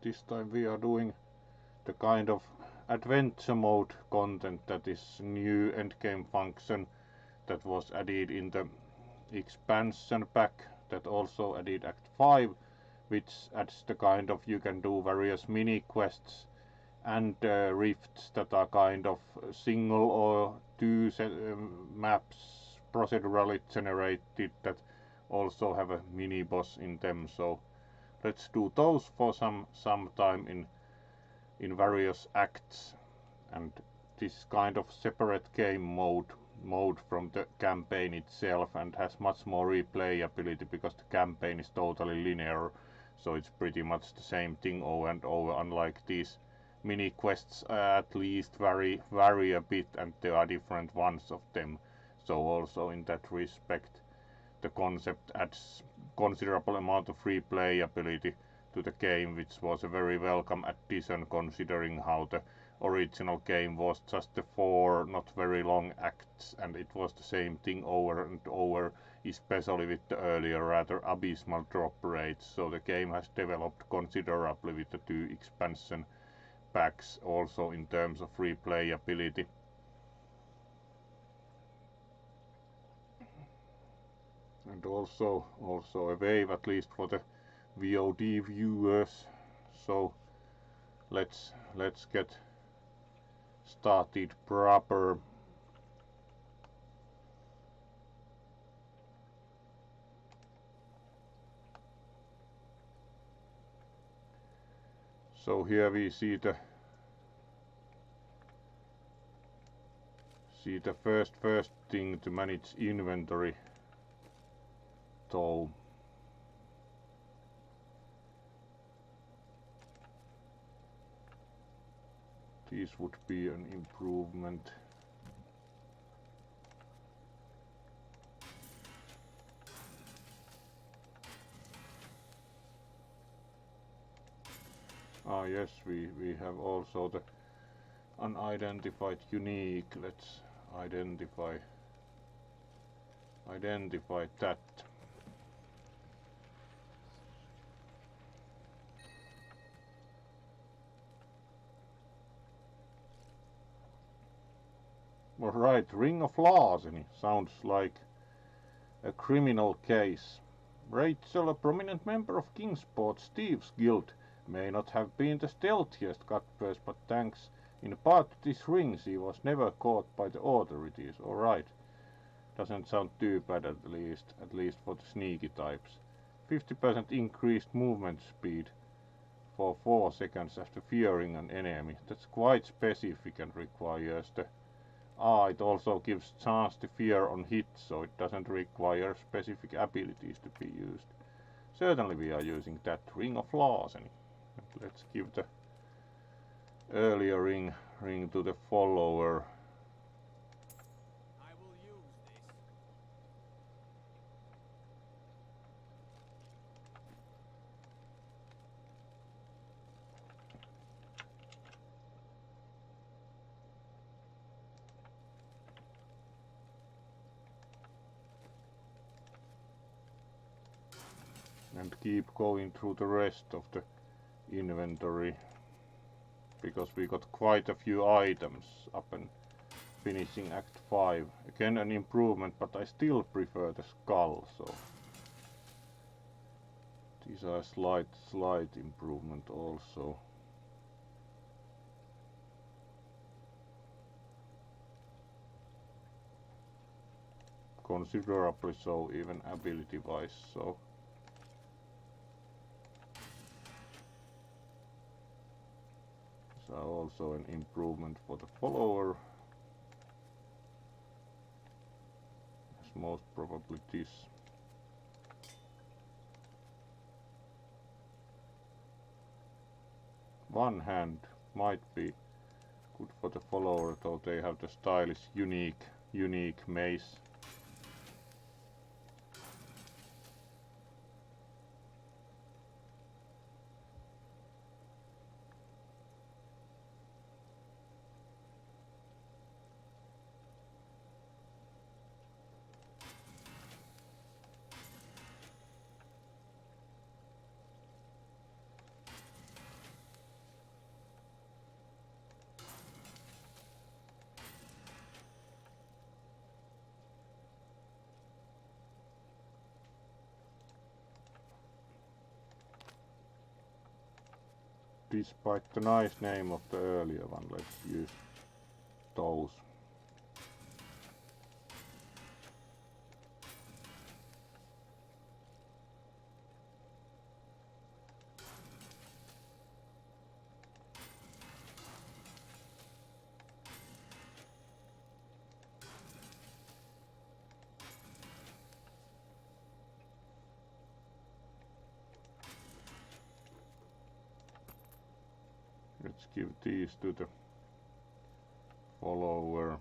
this time we are doing the kind of adventure mode content, that is new endgame function that was added in the expansion pack that also added Act 5, which adds the kind of, you can do various mini quests and rifts that are kind of single or two maps procedurally generated that also have a mini boss in them. So let's do those for some time in various acts, and this kind of separate game mode from the campaign itself, and has much more replayability because the campaign is totally linear, so it's pretty much the same thing over and over, unlike these mini quests at least vary a bit, and there are different ones of them. So also in that respect the concept adds considerable amount of replayability to the game, which was a very welcome addition considering how the original game was just the 4 not very long acts, and it was the same thing over and over, especially with the earlier rather abysmal drop rates. So the game has developed considerably with the 2 expansion packs, also in terms of replayability. And also a wave, at least for the VOD viewers. So let's get started proper. So here we see the first thing to manage inventory, though. This would be an improvement. Ah yes, we have also the unidentified unique. Let's identify that. Alright, Ring of Larceny sounds like a criminal case. Rachel, a prominent member of Kingsport's Thieves Guild, may not have been the stealthiest cutpurse, but thanks in part to this ring she was never caught by the authorities. Alright, doesn't sound too bad, at least for the sneaky types. 50% increased movement speed for 4 seconds after fearing an enemy. That's quite specific and requires the... it also gives chance to fear on hit, so it doesn't require specific abilities to be used. Certainly we are using that Ring of Larceny. Let's give the earlier ring to the follower. I will use this. And keep going through the rest of the inventory, because we got quite a few items up and finishing Act 5. Again an improvement, but I still prefer the skull, so these are slight improvement also. Considerably so, even ability wise, so also an improvement for the follower, as most probably this. One hand might be good for the follower, though they have the stylish unique mace. despite the nice name of the earlier one, let's use those. Let's give these to the follower.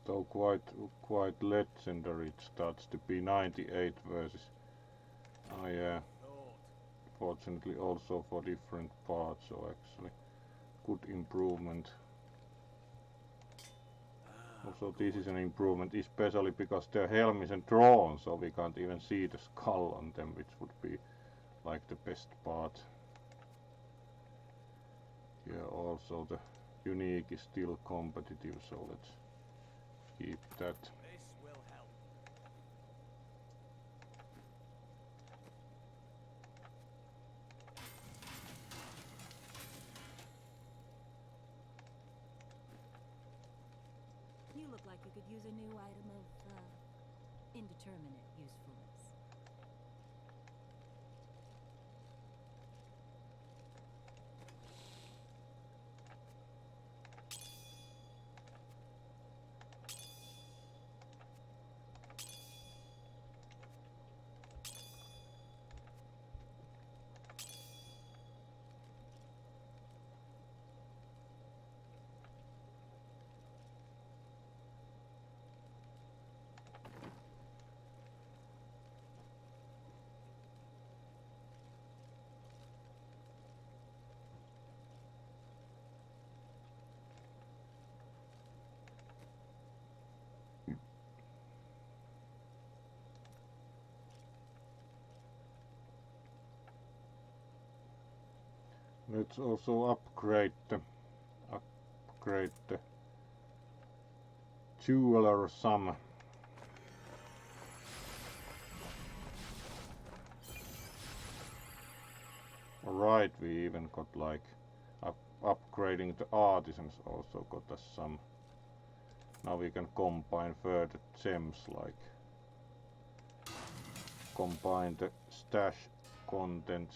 Though quite legendary, it starts to be 98 versus fortunately also for different parts, so actually good improvement. Also this is an improvement, especially because their helm isn't drawn, so we can't even see the skull on them, which would be like the best part. Here also the unique is still competitive, so let's keep that. This will help. You look like you could use a new item of, indeterminate usefulness. Let's also upgrade the jeweler some. Alright, we even got like upgrading the artisans also got us some. Now we can combine further gems, like combine the stash contents.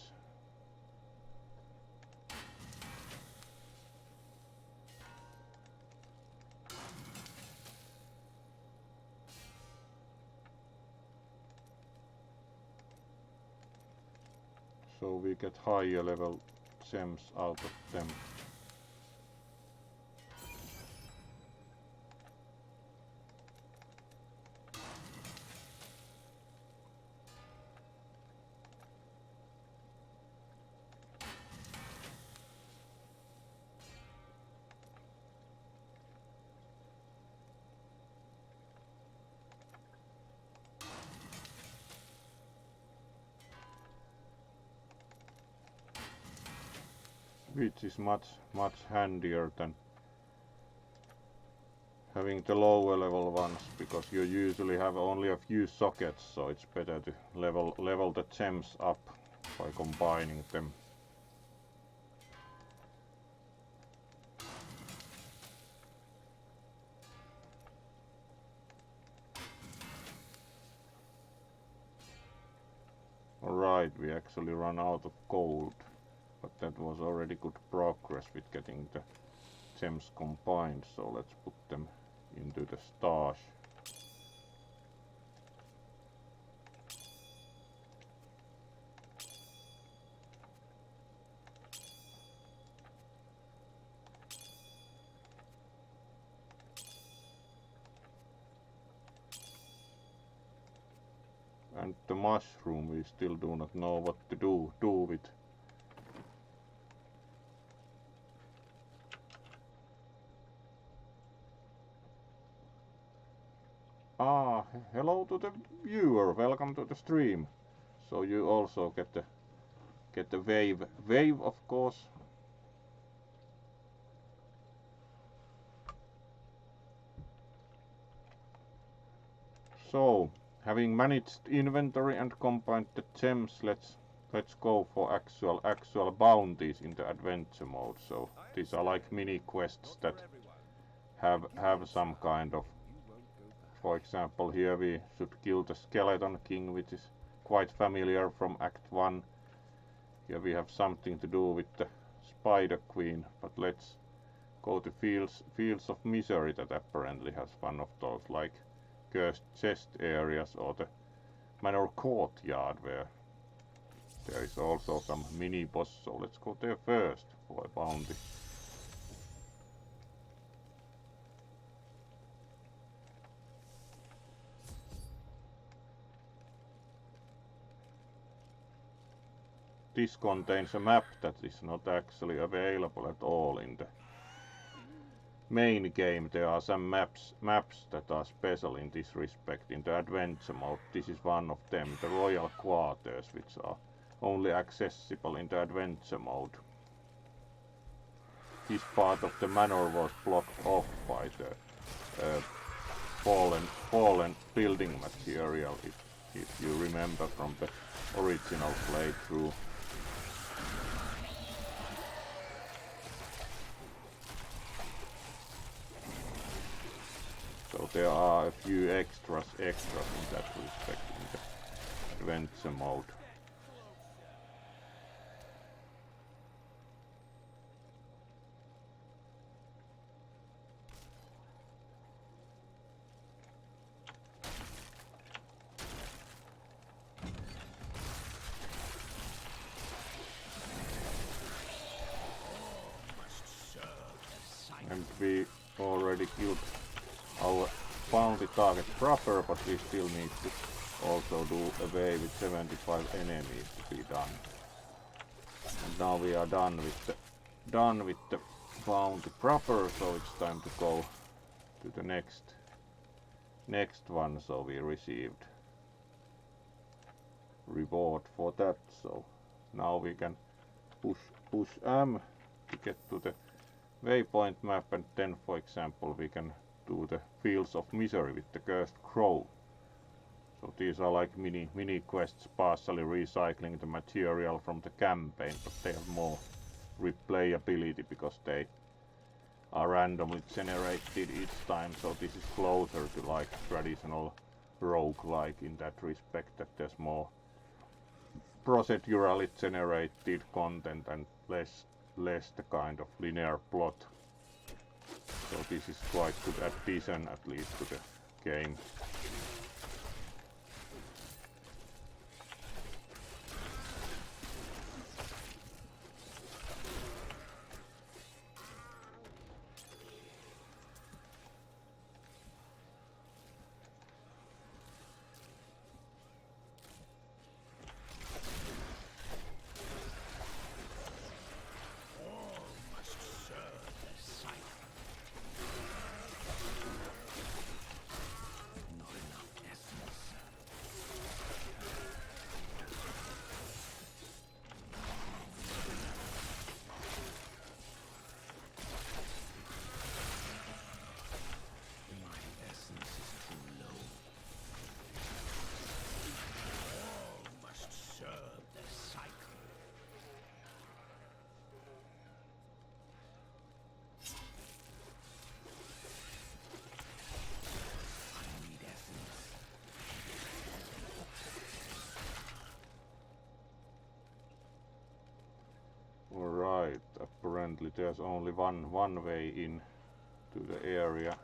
So we get higher level gems out of them. Which is much handier than having the lower level ones, because you usually have only a few sockets, so it's better to level the gems up by combining them. Alright, we actually run out of gold. But that was already good progress with getting the gems combined, so let's put them into the stash. And the mushroom, we still do not know what to do with. hello to the viewer, welcome to the stream. So you also get the wave of course. So, having managed inventory and combined the gems, let's go for actual bounties in the adventure mode. So these are like mini quests that have some kind of, for example, here we should kill the skeleton king, which is quite familiar from Act 1. Here we have something to do with the spider queen, but let's go to fields of misery that apparently has one of those like cursed chest areas, or the manor courtyard where there is also some mini boss. So let's go there first for a bounty. This contains a map that is not actually available at all in the main game. There are some maps that are special in this respect in the adventure mode. This is one of them, the royal quarters, which are only accessible in the adventure mode. This part of the manor was blocked off by the fallen building material, if you remember from the original playthrough. So there are a few extras in that respect in the adventure mode. And we already killed our bounty target proper, but we still need to also do away with 75 enemies to be done. And now we are done with the bounty proper, so it's time to go to the next one. So we received reward for that. So now we can push M to get to the waypoint map, and then, for example, we can do the fields of misery with the cursed crow. So these are like mini quests, partially recycling the material from the campaign, but they have more replayability because they are randomly generated each time. So this is closer to like traditional roguelike in that respect, that there's more procedurally generated content and less the kind of linear plot. So this is quite good addition, at least, to the game. Alright, apparently there's only one way in to the area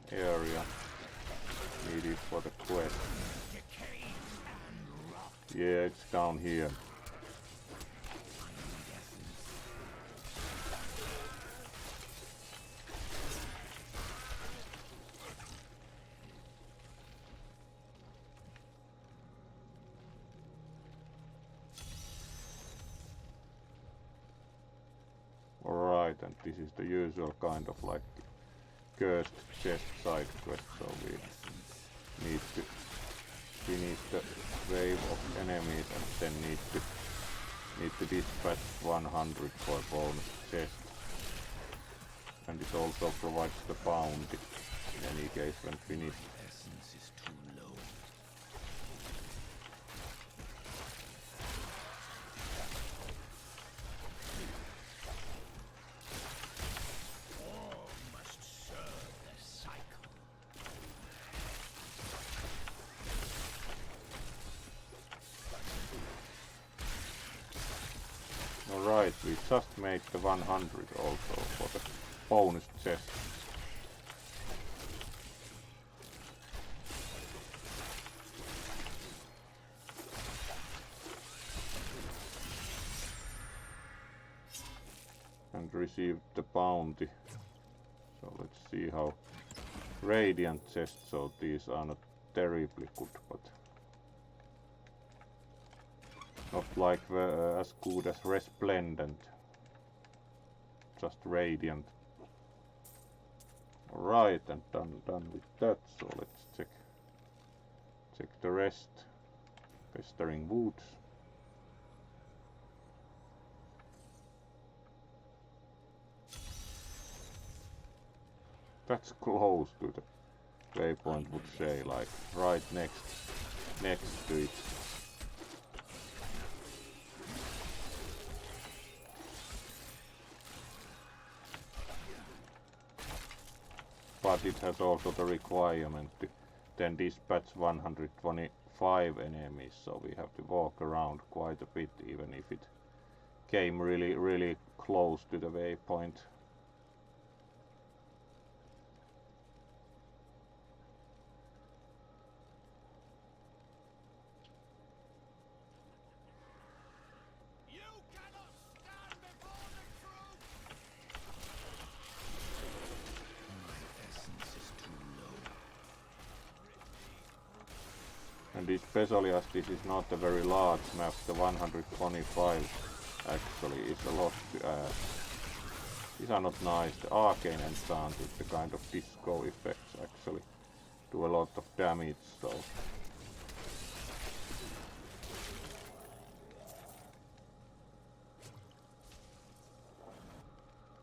needed for the quest. Yeah, it's down here. Alright, and this is the usual kind of like cursed chest side quest, so we need to finish the wave of enemies and then need to dispatch 100 for bonus chest. And it also provides the bounty in any case when finished. Essence is too low. All must serve the cycle. Alright, we just made the 100 also for the bonus chest. And received the bounty. So let's see how radiant chests, so these are not terribly good, but not like as good as resplendent, just radiant. Alright, and done with that, so let's check the rest. Pestering woods. That's close to the waypoint, would say, like right next to it. But it has also the requirement to then dispatch 125 enemies, so we have to walk around quite a bit even if it came really close to the waypoint. And especially as this is not a very large map, the 125 actually is a lot to add. These are not nice. The arcane enchant with the kind of disco effects actually do a lot of damage, so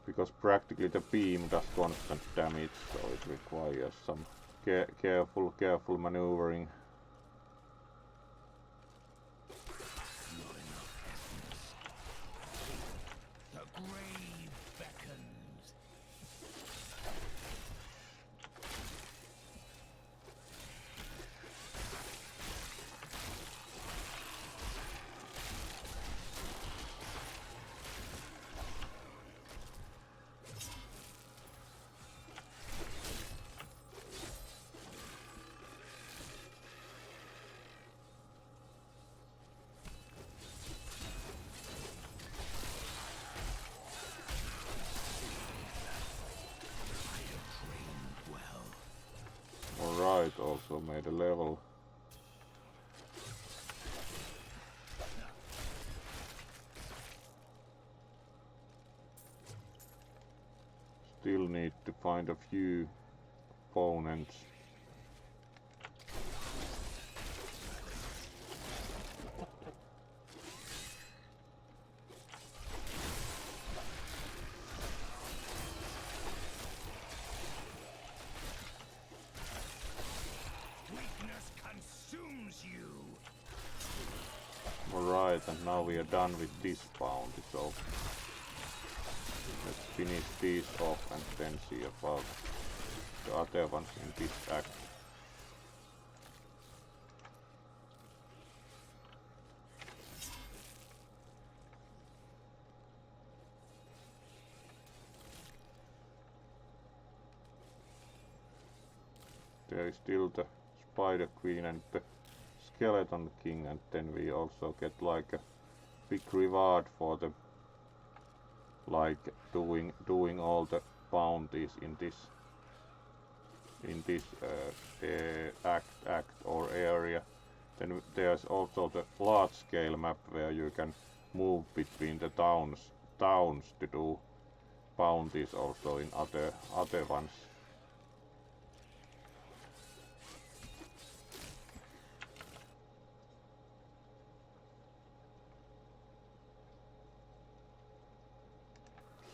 because practically the beam does constant damage, so it requires some careful maneuvering. Alright, also made a level. Still need to find a few opponents. Alright, and now we are done with this bounty, so let's finish these off and then see about the other ones in this act. There is still the Spider Queen and the Skeleton King, and then we also get like a big reward for the doing all the bounties in this act or area. Then there's also the large scale map where you can move between the towns to do bounties also in other ones.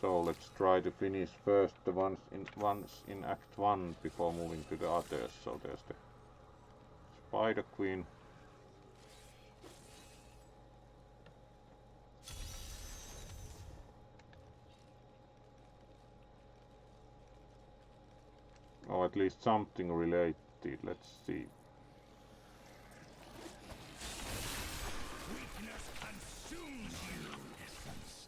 So let's try to finish first the ones in Act 1 before moving to the others. So there's the Spider Queen. Or at least something related, let's see. Weakness consumes you. Essence.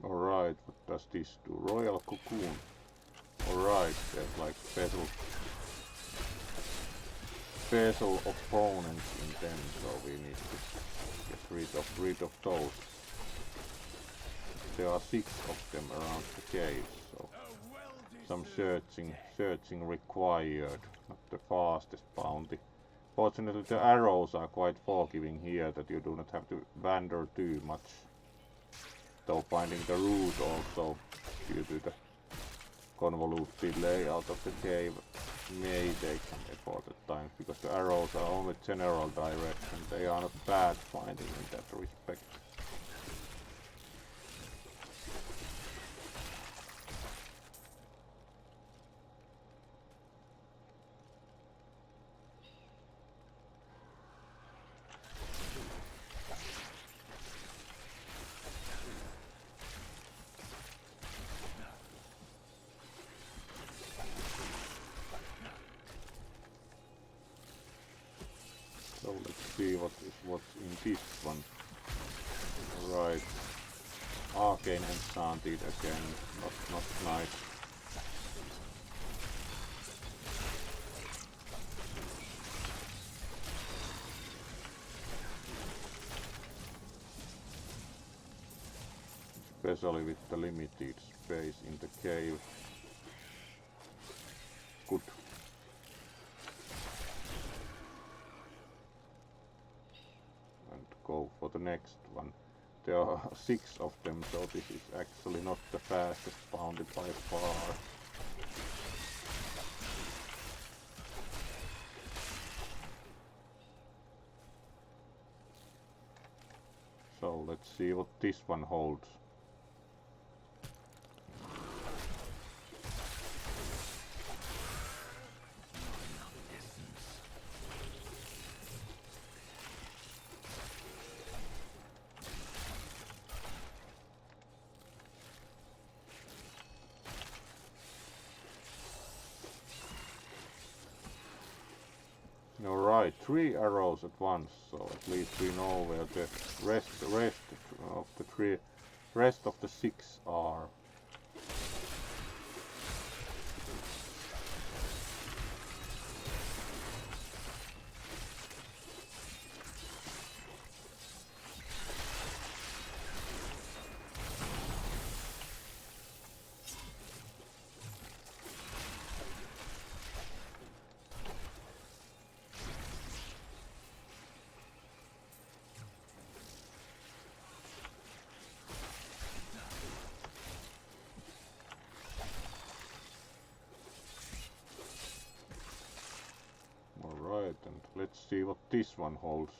Alright, what does this do? Royal Cocoon. Alright, there's like special opponents in them, so we need to get rid of those. There are 6 of them around the cave, so some searching required. Not the fastest bounty. Fortunately the arrows are quite forgiving here, that you do not have to wander too much. Though finding the route also, due to the convoluted layout of the cave, may take some effort at times, because the arrows are only general direction. They are not bad finding in that respect. So let's see what's in this one. Right. Arcane enchanted again, not nice. Especially with the limited space in the cave. Good. And go for the next one. There are 6 of them, so this is actually not the fastest bounty by far. So let's see what this one holds. Alright, 3 arrows at once, so at least we know where the rest of the 6 are. Alright, and let's see what this one holds.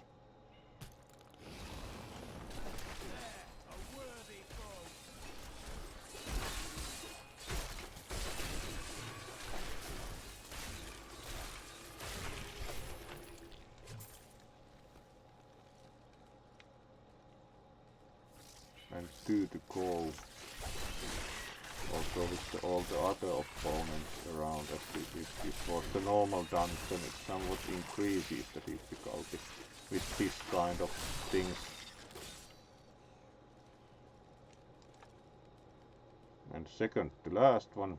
And 2 to go. Also with all the other opponents around, as this was the normal dungeon, it somewhat increases the difficulty with this kind of things. And second to last one.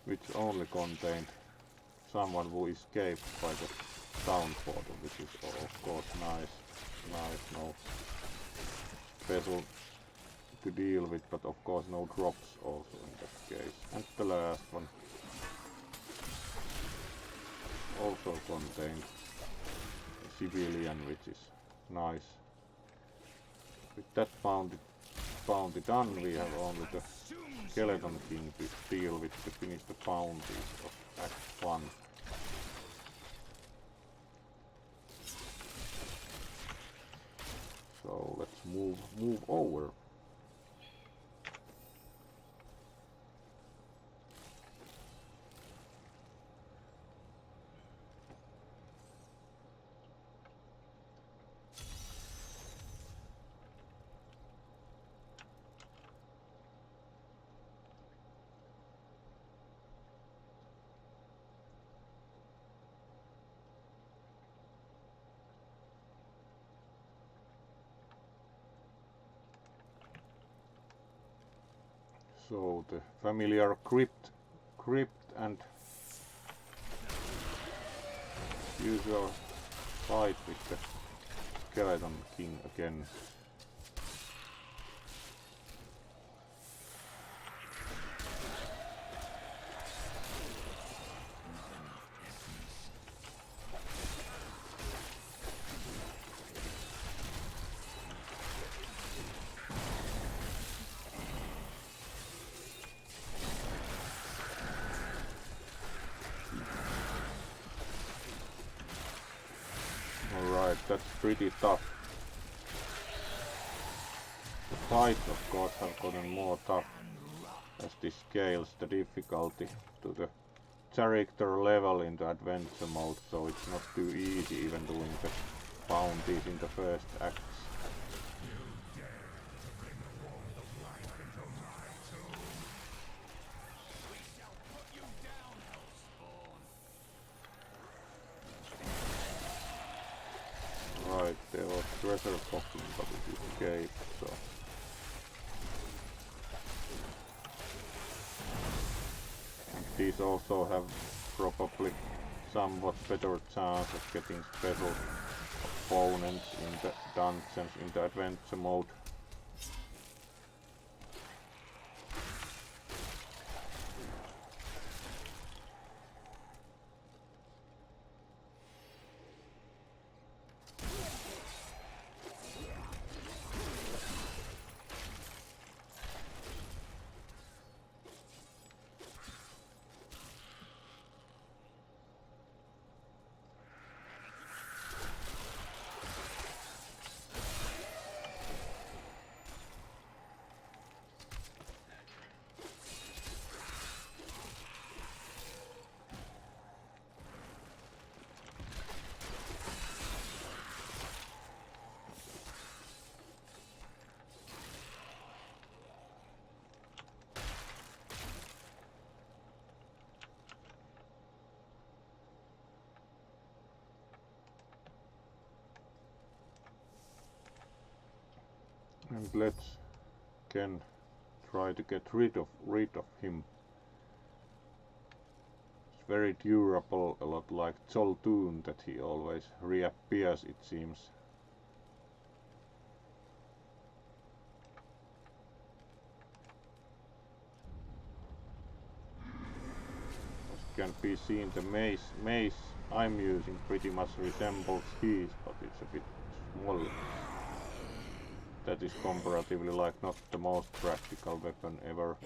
Which only contained someone who escaped by the town portal, which is of course nice. No special to deal with, but of course no drops also in that case. And the last one. also contained a civilian, which is nice. With that bounty done, we have only the Skeleton King to deal with to finish the bounties of Act 1. So let's move over. So the familiar crypt and usual fight with the Skeleton King again. Alright, that's pretty tough. The fights of course have gotten more tough as this scales the difficulty to the character level in the adventure mode, so it's not too easy even doing the bounties in the first acts. Right, there was treasure coffin, but it escaped, so... These also have probably somewhat better chance of getting special opponents in the dungeons in the adventure mode. And let's again try to get rid of him. It's very durable, a lot like Joltoon, that he always reappears, it seems. As can be seen, the mace I'm using pretty much resembles his, but it's a bit smaller. That is comparatively like not the most practical weapon ever.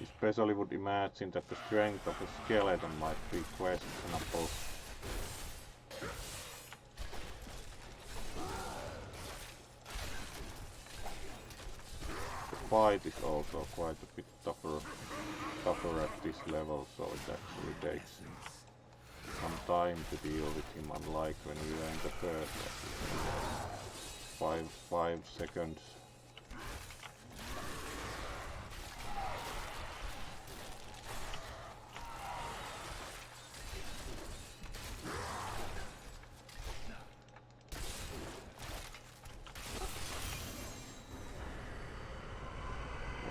Especially would imagine that the strength of a skeleton might be questionable. The fight is also quite a bit tougher at this level, so it actually takes some time to deal with him, unlike when we were in the first 5 seconds.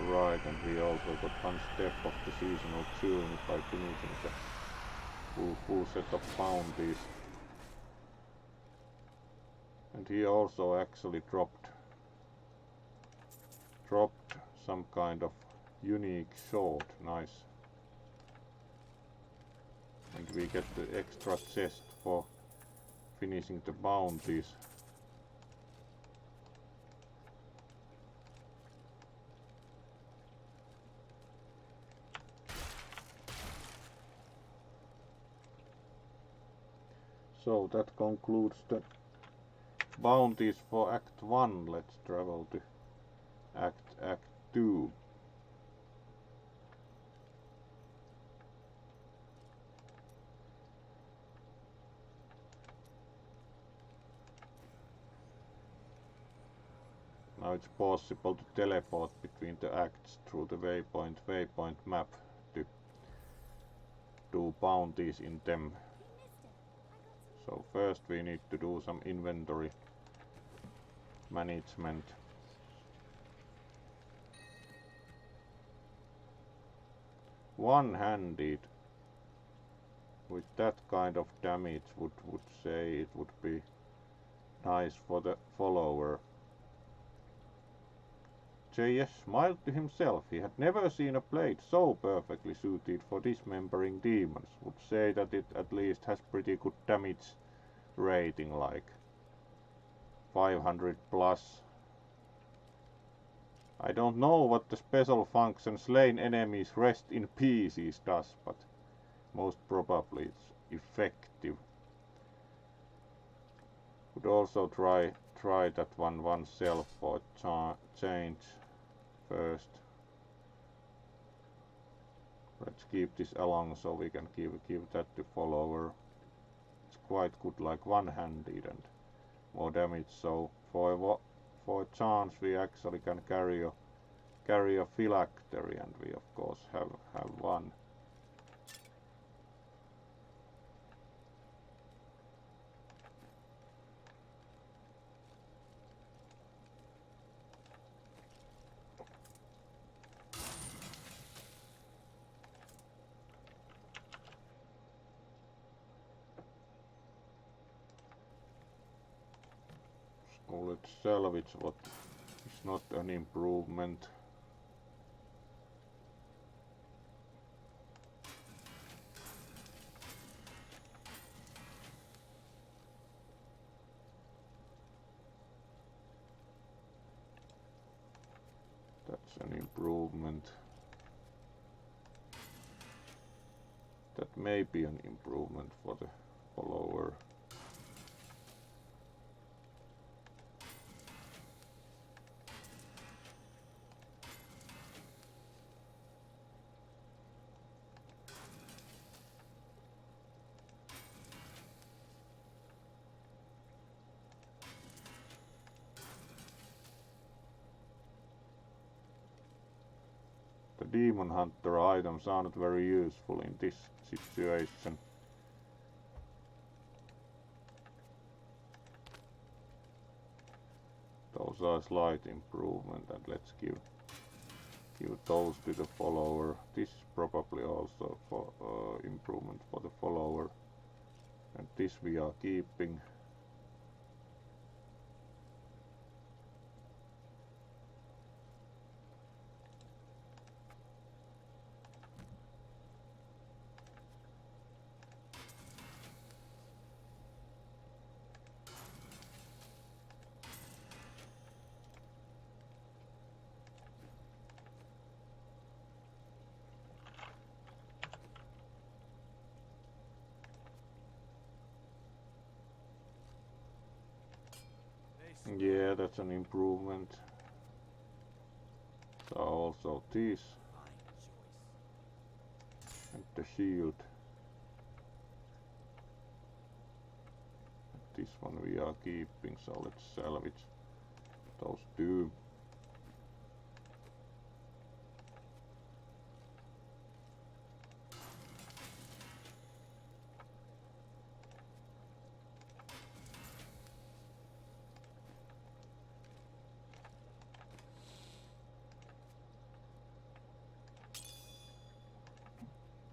Right, and we also got one step of the seasonal journey by finishing the full set of bounties. And he also actually dropped some kind of unique sword. Nice. And we get the extra chest for finishing the bounties. So that concludes the bounties for Act 1. Let's travel to Act 2. Now it's possible to teleport between the acts through the waypoint map to do bounties in them. So first we need to do some inventory management. One-handed with that kind of damage would say it would be nice for the follower. J.S. smiled to himself. He had never seen a blade so perfectly suited for dismembering demons. Would say that it at least has pretty good damage rating, like 500 plus. I don't know what the special function slain enemies rest in pieces does, but most probably it's effective. Could also try that one oneself for change first. Let's keep this along so we can give that to follower. It's quite good, like one-handed and more damage. So for a chance we actually can carry a phylactery, and we of course have one. So let's salvage what is not an improvement. That's an improvement. That may be an improvement for the follower. The demon hunter items are not very useful in this situation. Those are slight improvement, and let's give those to the follower. This is probably also for improvement for the follower, and this we are keeping. Yeah, that's an improvement. So also this and the shield. This one we are keeping, so let's salvage those two.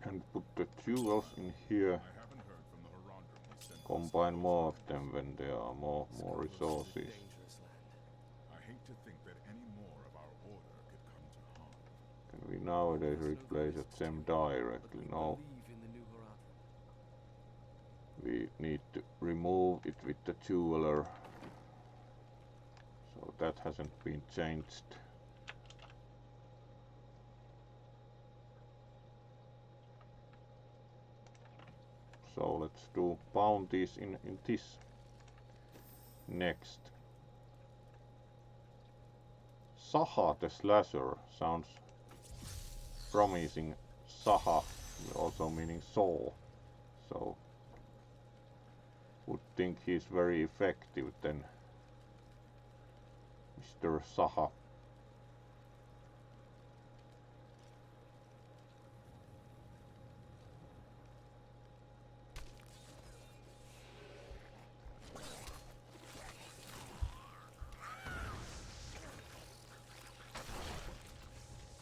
And put the jewels in here. Combine more of them when there are more resources. I hate to think that any more of our order could come to harm. Can we nowadays replace them directly? No. we need to remove it with the jeweler. So that hasn't been changed. So let's do bounties in this next. Saha the Slasher sounds promising. Saha also meaning saw. So would think he's very effective then. Mr. Saha.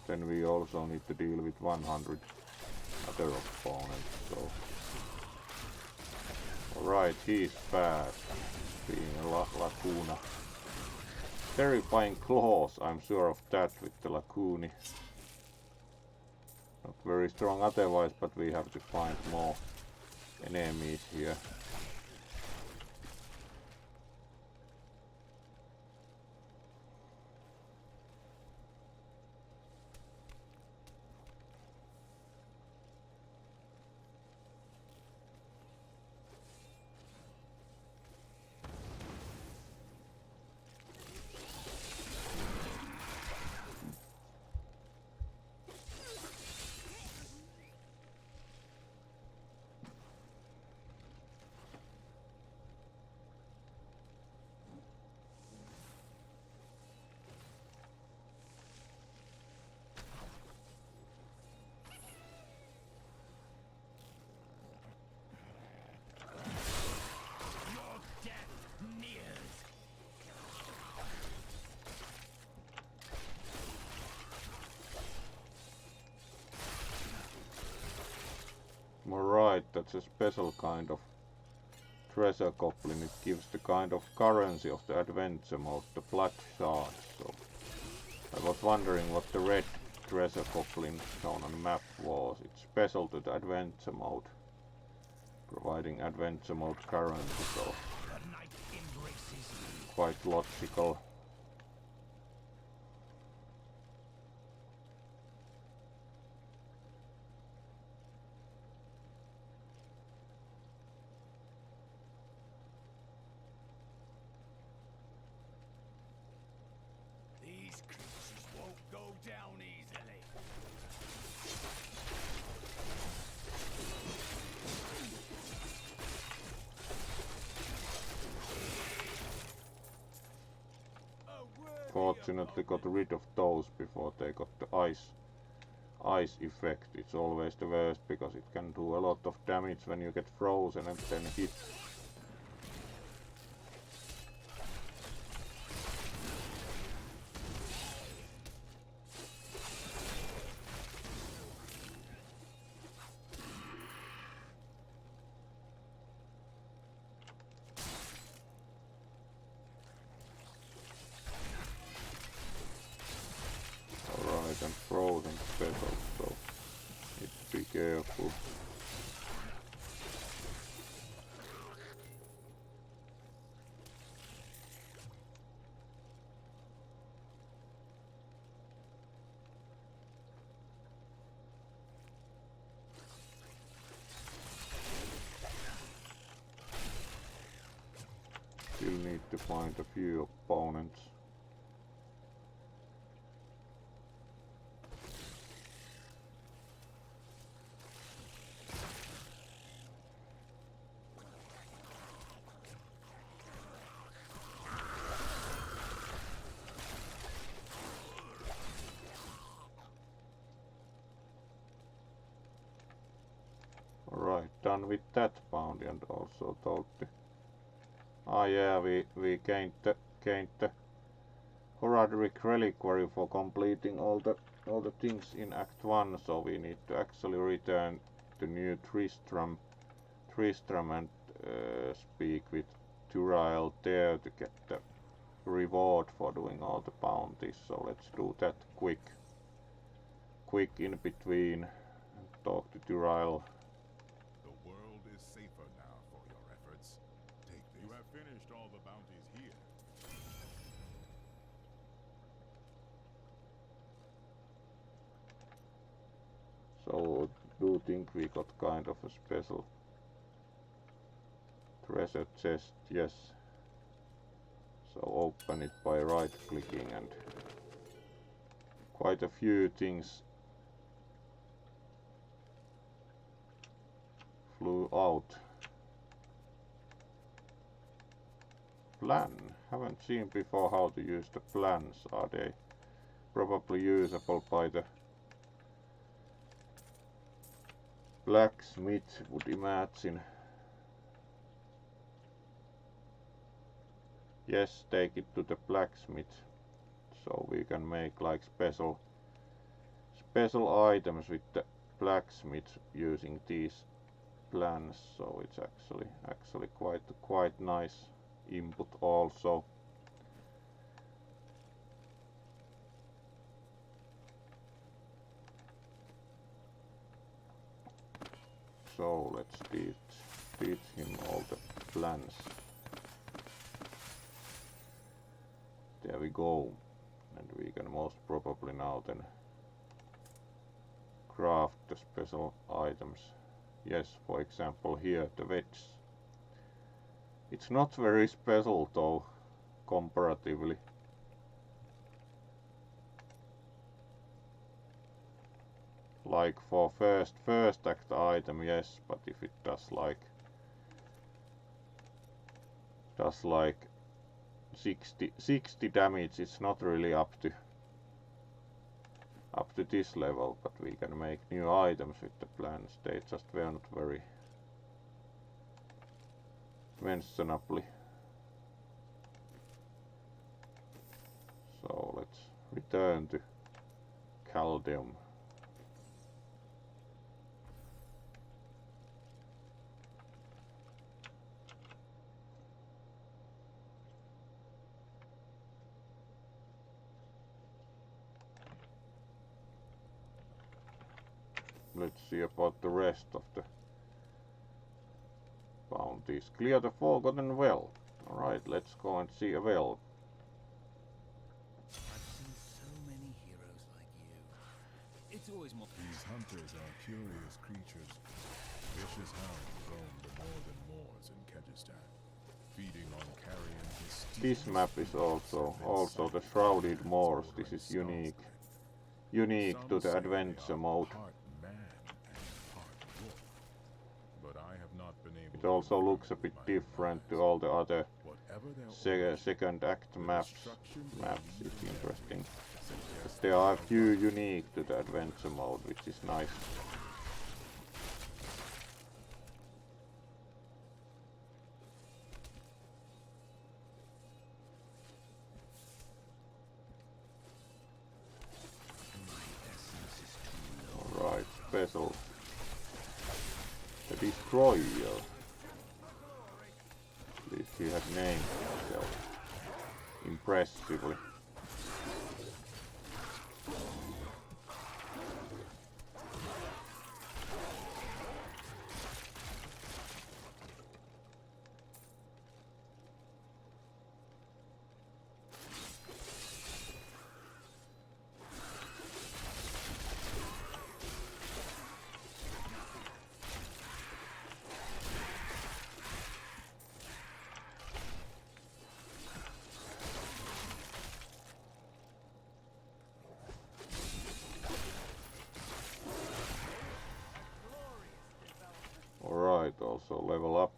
Then we also need to deal with 100 other opponents, so... Alright, he's fast, being a Lacuna. Terrifying claws, I'm sure of that with the Lacuni. Not very strong otherwise, but we have to find more enemies here. Alright, that's a special kind of treasure goblin. It gives the kind of currency of the adventure mode, the blood shards. So I was wondering what the red treasure goblin shown on the map was. It's special to the adventure mode, providing adventure mode currency, so quite logical. Fortunately got rid of those before they got the ice effect. It's always the worst because it can do a lot of damage when you get frozen and then hit. And frozen special, so need to be careful. Still need to find a few opponents. Alright, done with that bounty, and also told the... Ah yeah, we gained the Horaric Reliquary for completing all the things in Act 1, so we need to actually return to New Tristram and speak with Turael there to get the reward for doing all the bounties. So let's do that quick in between and talk to Turael. The world is safer now for your So do think we got kind of a special treasure chest, yes. So open it by right clicking, and quite a few things flew out. Plan. Haven't seen before how to use the plans. Are they probably usable by the blacksmith, would imagine. Yes, take it to the blacksmith, so we can make like special items with the blacksmith using these plans. So it's actually quite nice input also. So let's teach him all the plans. There we go. And we can most probably now then craft the special items. Yes, for example here the wedge. It's not very special though, comparatively. Like for first act item, yes, but if it does like 60 damage, it's not really up to this level, but we can make new items with the plans. They just were not very mentionably. So let's return to Caldeum. Let's see about the rest of the bounties. Clear the Forgotten Well. Alright, let's go and see a well. I've seen so many heroes like you. It's always more. These hunters are curious creatures. Vicious hounds roam the northern moors in Kyrgyzstan, feeding on carrion. This map is also the Shrouded Moors. This is unique to the adventure mode. It also looks a bit different to all the other second act maps. It's interesting. But there are a few unique to the adventure mode, which is nice. Alright, special. The Destroyer. At least he has named himself impressively. Alright, also level up.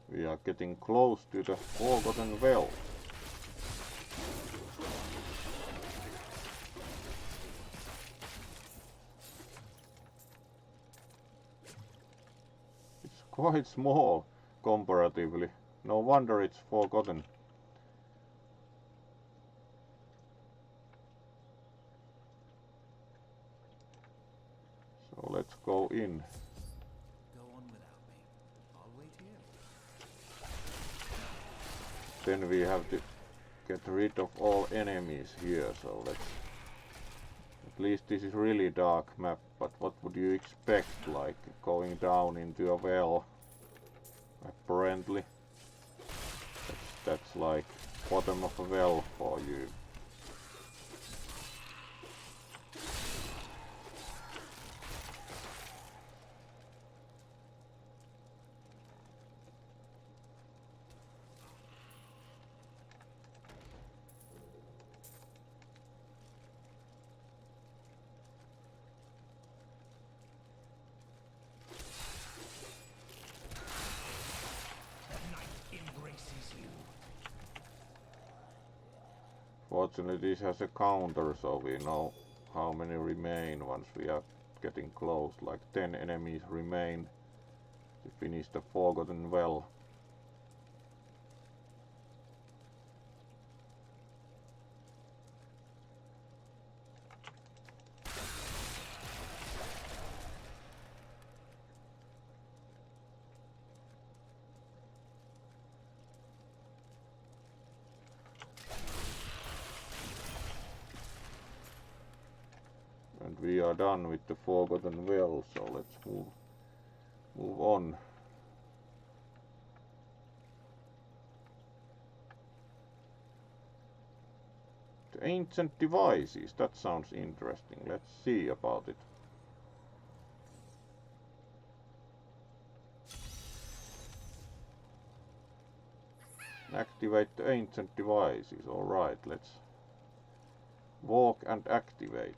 We are getting close to the Forgotten Well. It's quite small comparatively. No wonder it's forgotten. So let's go in. Go on without me. I'll wait here. then we have to get rid of all enemies here, so let's... At least this is really dark map, but what would you expect, like going down into a well? Apparently that's like bottom of a well for you. Fortunately this has a counter, so we know how many remain once we are getting close. Like 10 enemies remain to finish the Forgotten Well. And we are done with the Forgotten Well, so let's move on. The ancient devices, that sounds interesting. Let's see about it. Activate the ancient devices. Alright, let's walk and activate.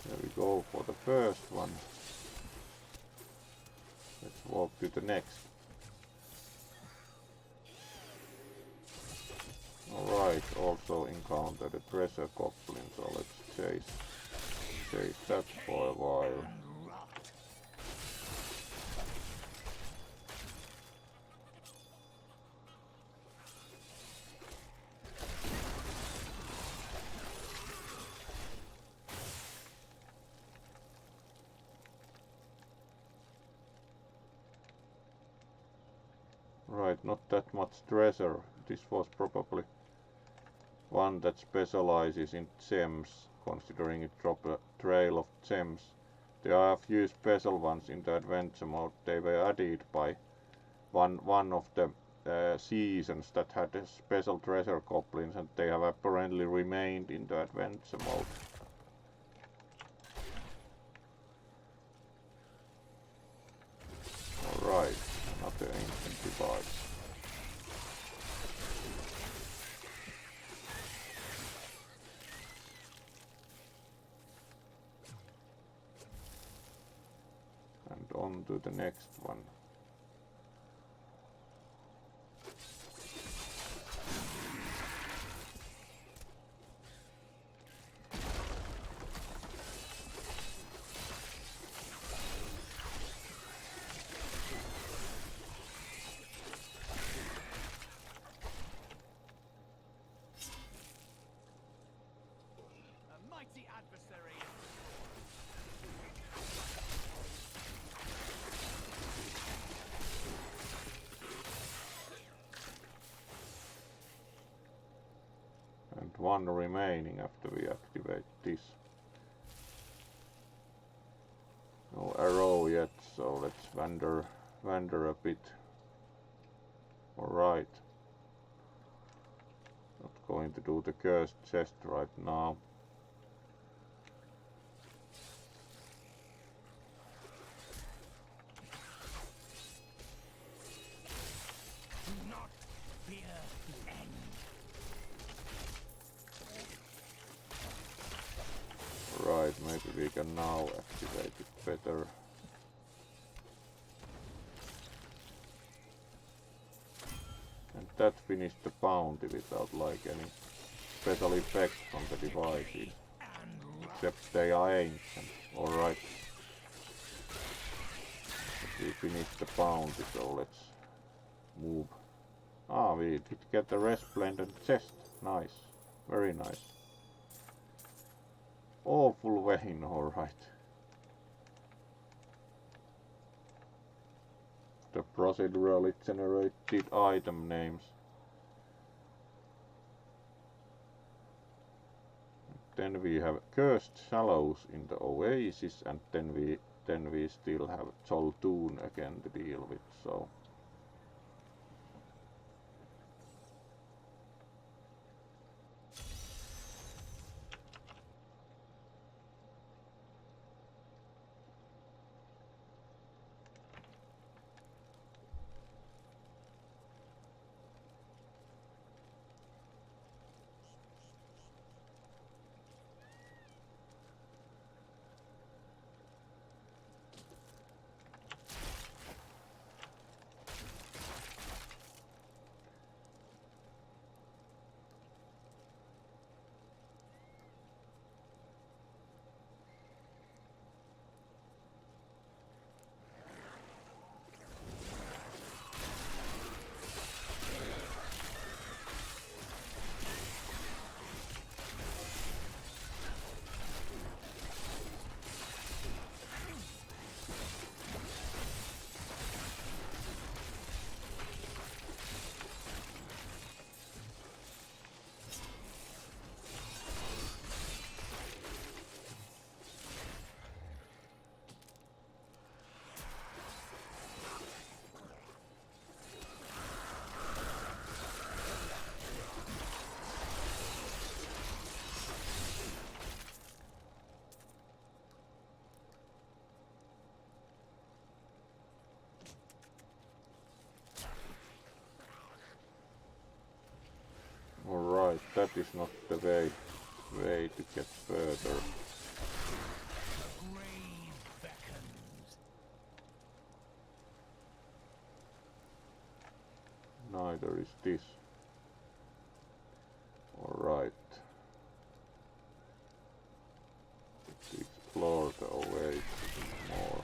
There we go for the first one. Let's walk to the next. Alright, also encounter the treasure goblin, so let's chase that for a while. Right, not that much treasure. This was probably one that specializes in gems, considering it dropped a trail of gems. There are a few special ones in the adventure mode. They were added by one of the seasons that had special treasure goblins, and they have apparently remained in the adventure mode. Alright, another ancient device. And on to the next one. Mighty adversary. And one remaining after we activate this. No arrow yet, so let's wander a bit. Alright. Not going to do the cursed chest right now. Do not fear the end. Right, maybe we can now activate it better. And that finished the bounty without like any special effects from the devices. Except they are ancient. Alright. We finished the bounty, so let's move. Ah, we did get the resplendent chest. Nice. Very nice. Awful vein, alright. The procedurally generated item names. Then we have Cursed Shallows in the Oasis, and then we still have Joltoon again to deal with, so alright, that is not the way to get further. Grave beckons. Neither is this. Alright. Let's explore the Oasis more.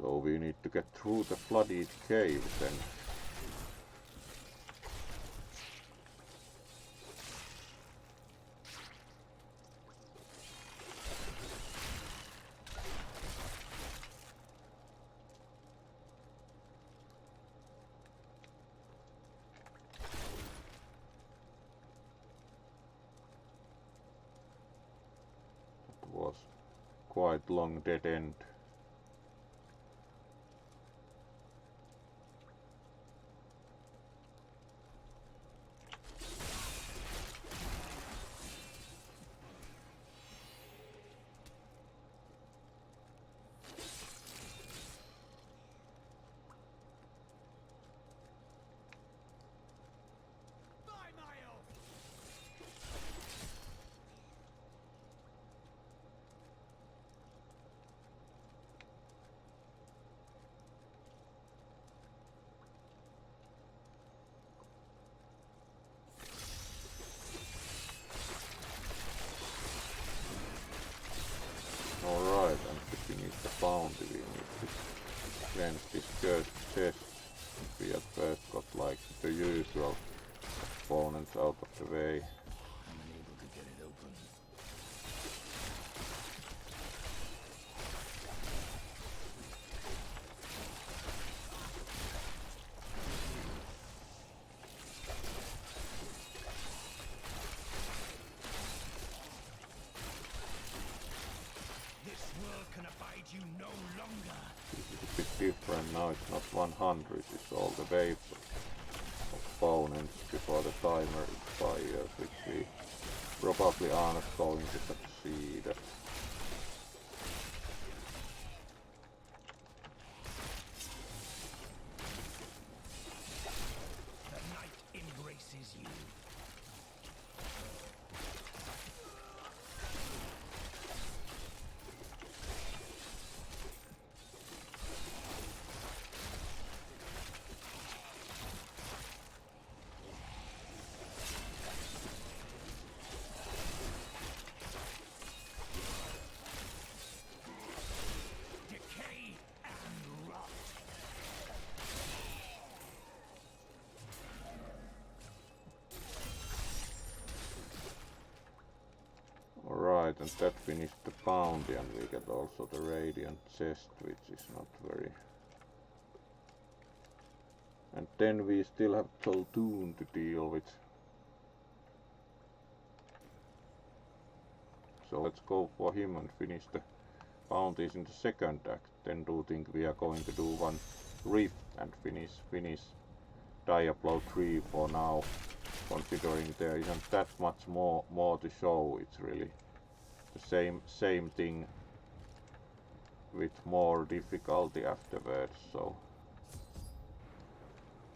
So we need to get through the flooded cave then. It was quite long dead end. Alright, and to finish the bounty we need to cleanse this cursed chest. We at first got like the usual opponents out of the way. I'm unable to get it open. This world can abide you no longer. This is a bit different now, it's not 100, it's all the waves of opponents before the timer expires, which probably are not going to succeed. The night embraces you. Decay and rot. Alright, and that finished the bounty, and we get also the radiant chest, which is not very... And then we still have Toltoon to deal with. So let's go for him and finish the bounties in the second act. Then do think we are going to do one rift and finish Diablo 3 for now, considering there isn't that much more to show. It's really the same thing with more difficulty afterwards. So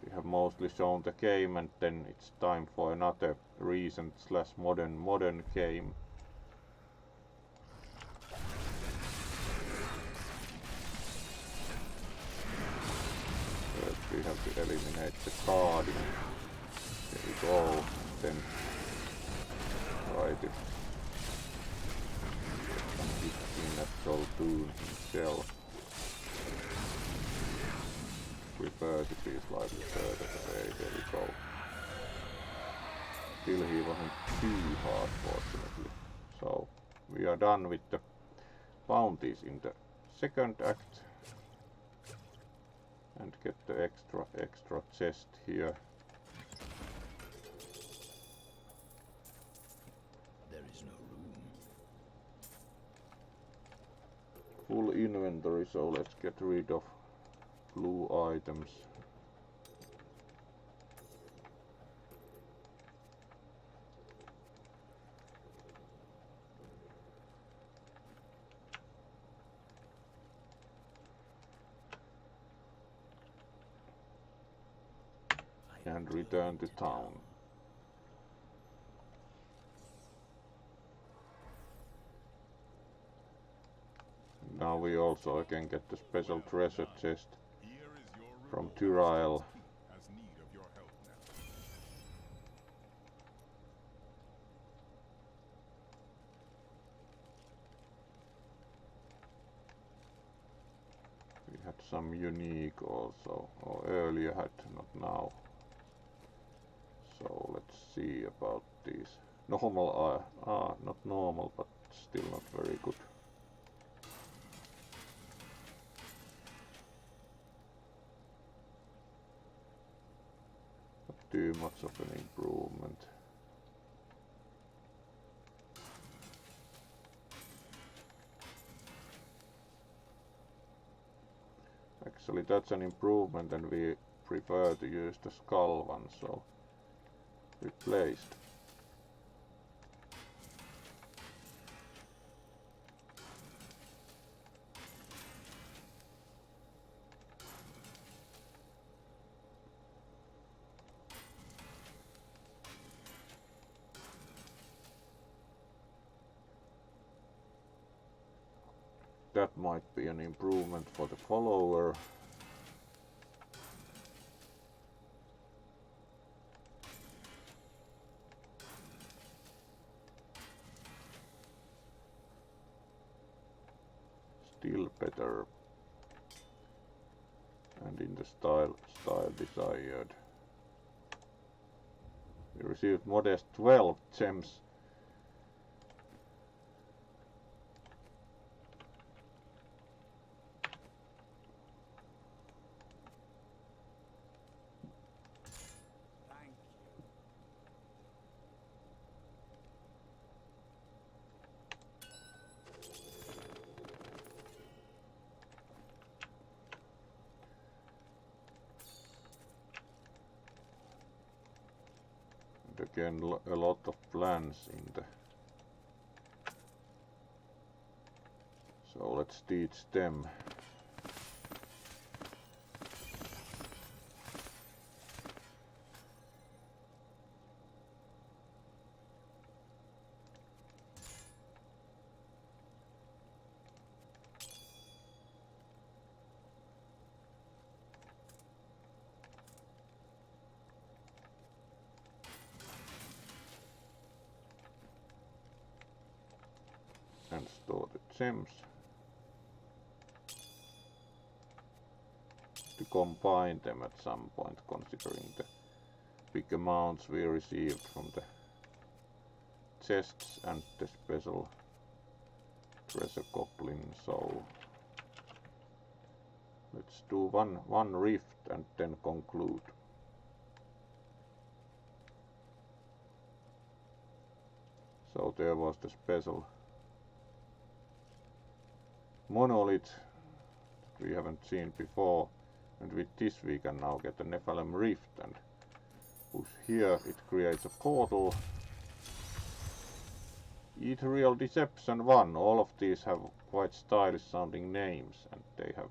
we have mostly shown the game, and then it's time for another recent / modern game. First we have to eliminate the guardian. There we go. Then try to get in at Toltoon himself. Prefer to be slightly further away. There we go. Still he wasn't too hard, fortunately. So we are done with the bounties in the second act. And get the extra chest here. There is no room. Full inventory, so let's get rid of blue items. And return to town. Now we also again get the special treasure chest from Tyrael. Has need of your help now. We had some unique also, or earlier had, not now. So let's see about these. Normal not normal, but still not very good. Not too much of an improvement. Actually that's an improvement, and we prefer to use the skull one, so replaced. That might be an improvement for the follower. Still better, and in the style desired. We received modest 12 gems. Thank you. And again a lot of plans in the So let's teach them. And store the gems to combine them at some point, considering the big amounts we received from the chests and the special treasure goblin. So let's do one rift and then conclude. So there was the special monolith that we haven't seen before, and with this we can now get a Nephalem rift and push here. It creates a portal. Ethereal Deception 1. All of these have quite stylish sounding names, and they have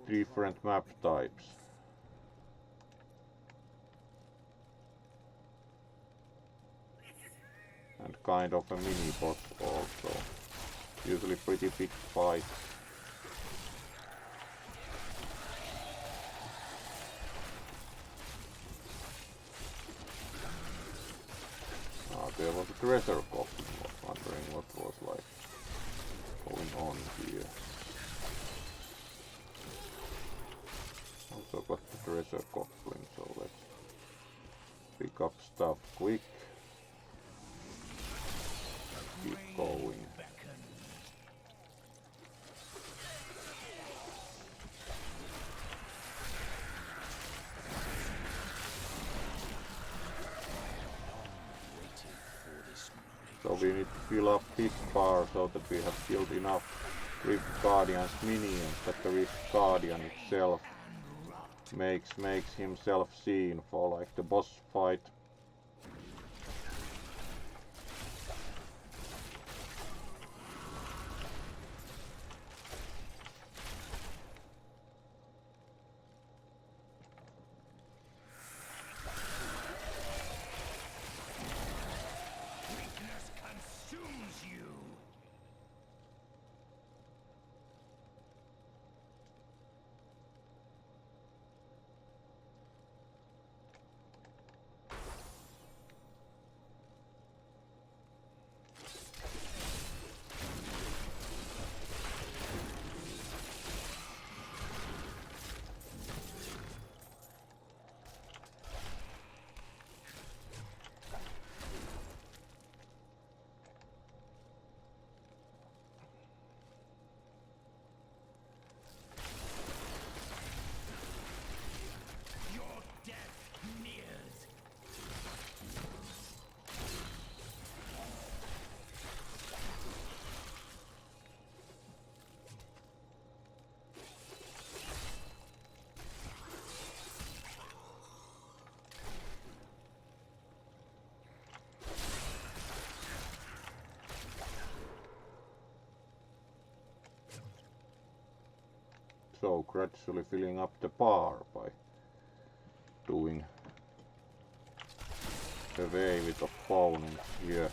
different map types. And kind of a mini boss also. Usually pretty big fights. There was a treasure goblin. I was wondering what was like going on here. Also got the treasure goblin, so let's pick up stuff quick. Keep going. So we need to fill up this bar so that we have killed enough Rift Guardian's minions that the Rift Guardian itself makes himself seen for like the boss fight. So gradually filling up the bar by doing away with opponents here.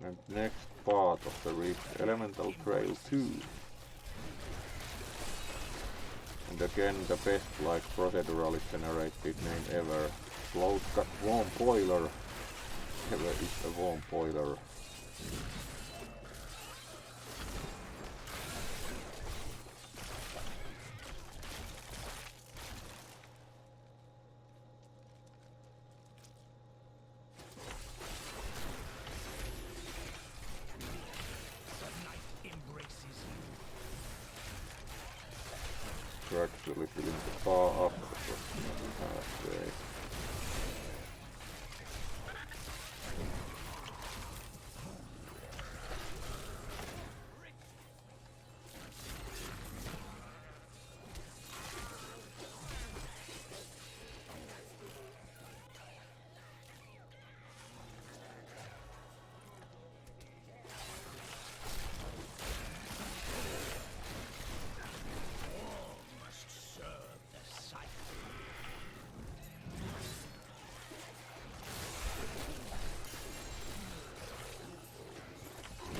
And next part of the Rift, Elemental Trail 2. And again the best like procedurally generated name ever. Floatcut Warm Boiler. Ever is a warm boiler. actually filling the bar up. It was not halfway.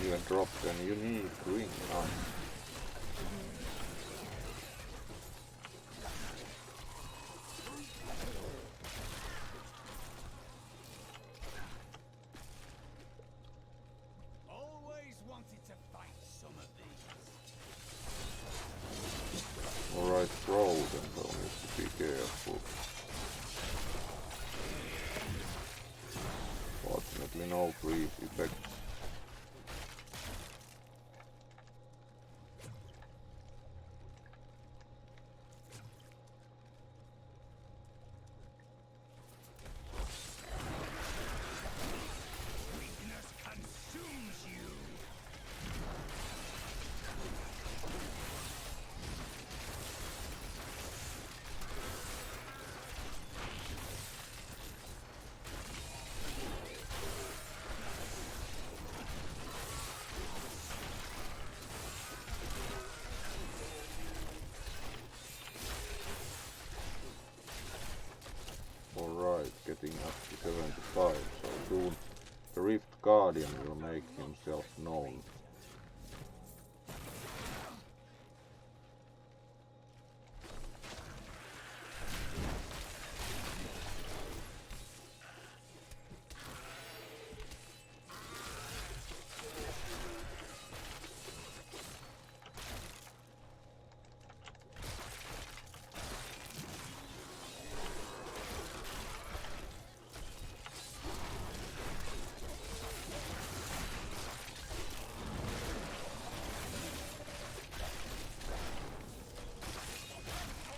Even dropped an unique ring. Nice. Always wanted to fight some of these. Alright, frozen, so need to be careful. Fortunately no freeze effects. Weakness consumes you. Alright, getting up to 75, so soon the Rift Guardian will make himself known.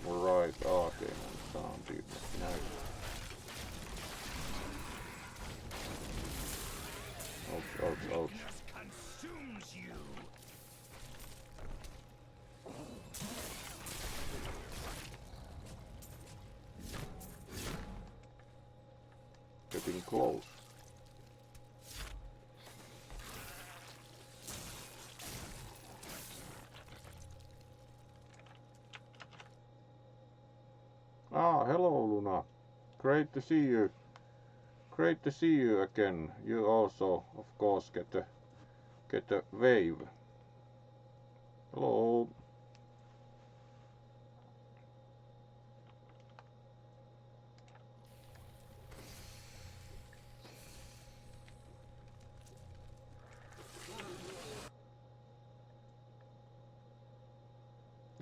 Alright, arcane and sound did not nice. Ouch, ouch, ouch. Weakness consumes you. Getting close. Ah, hello Luna. Great to see you. Great to see you again. You also, of course, get a wave. Hello.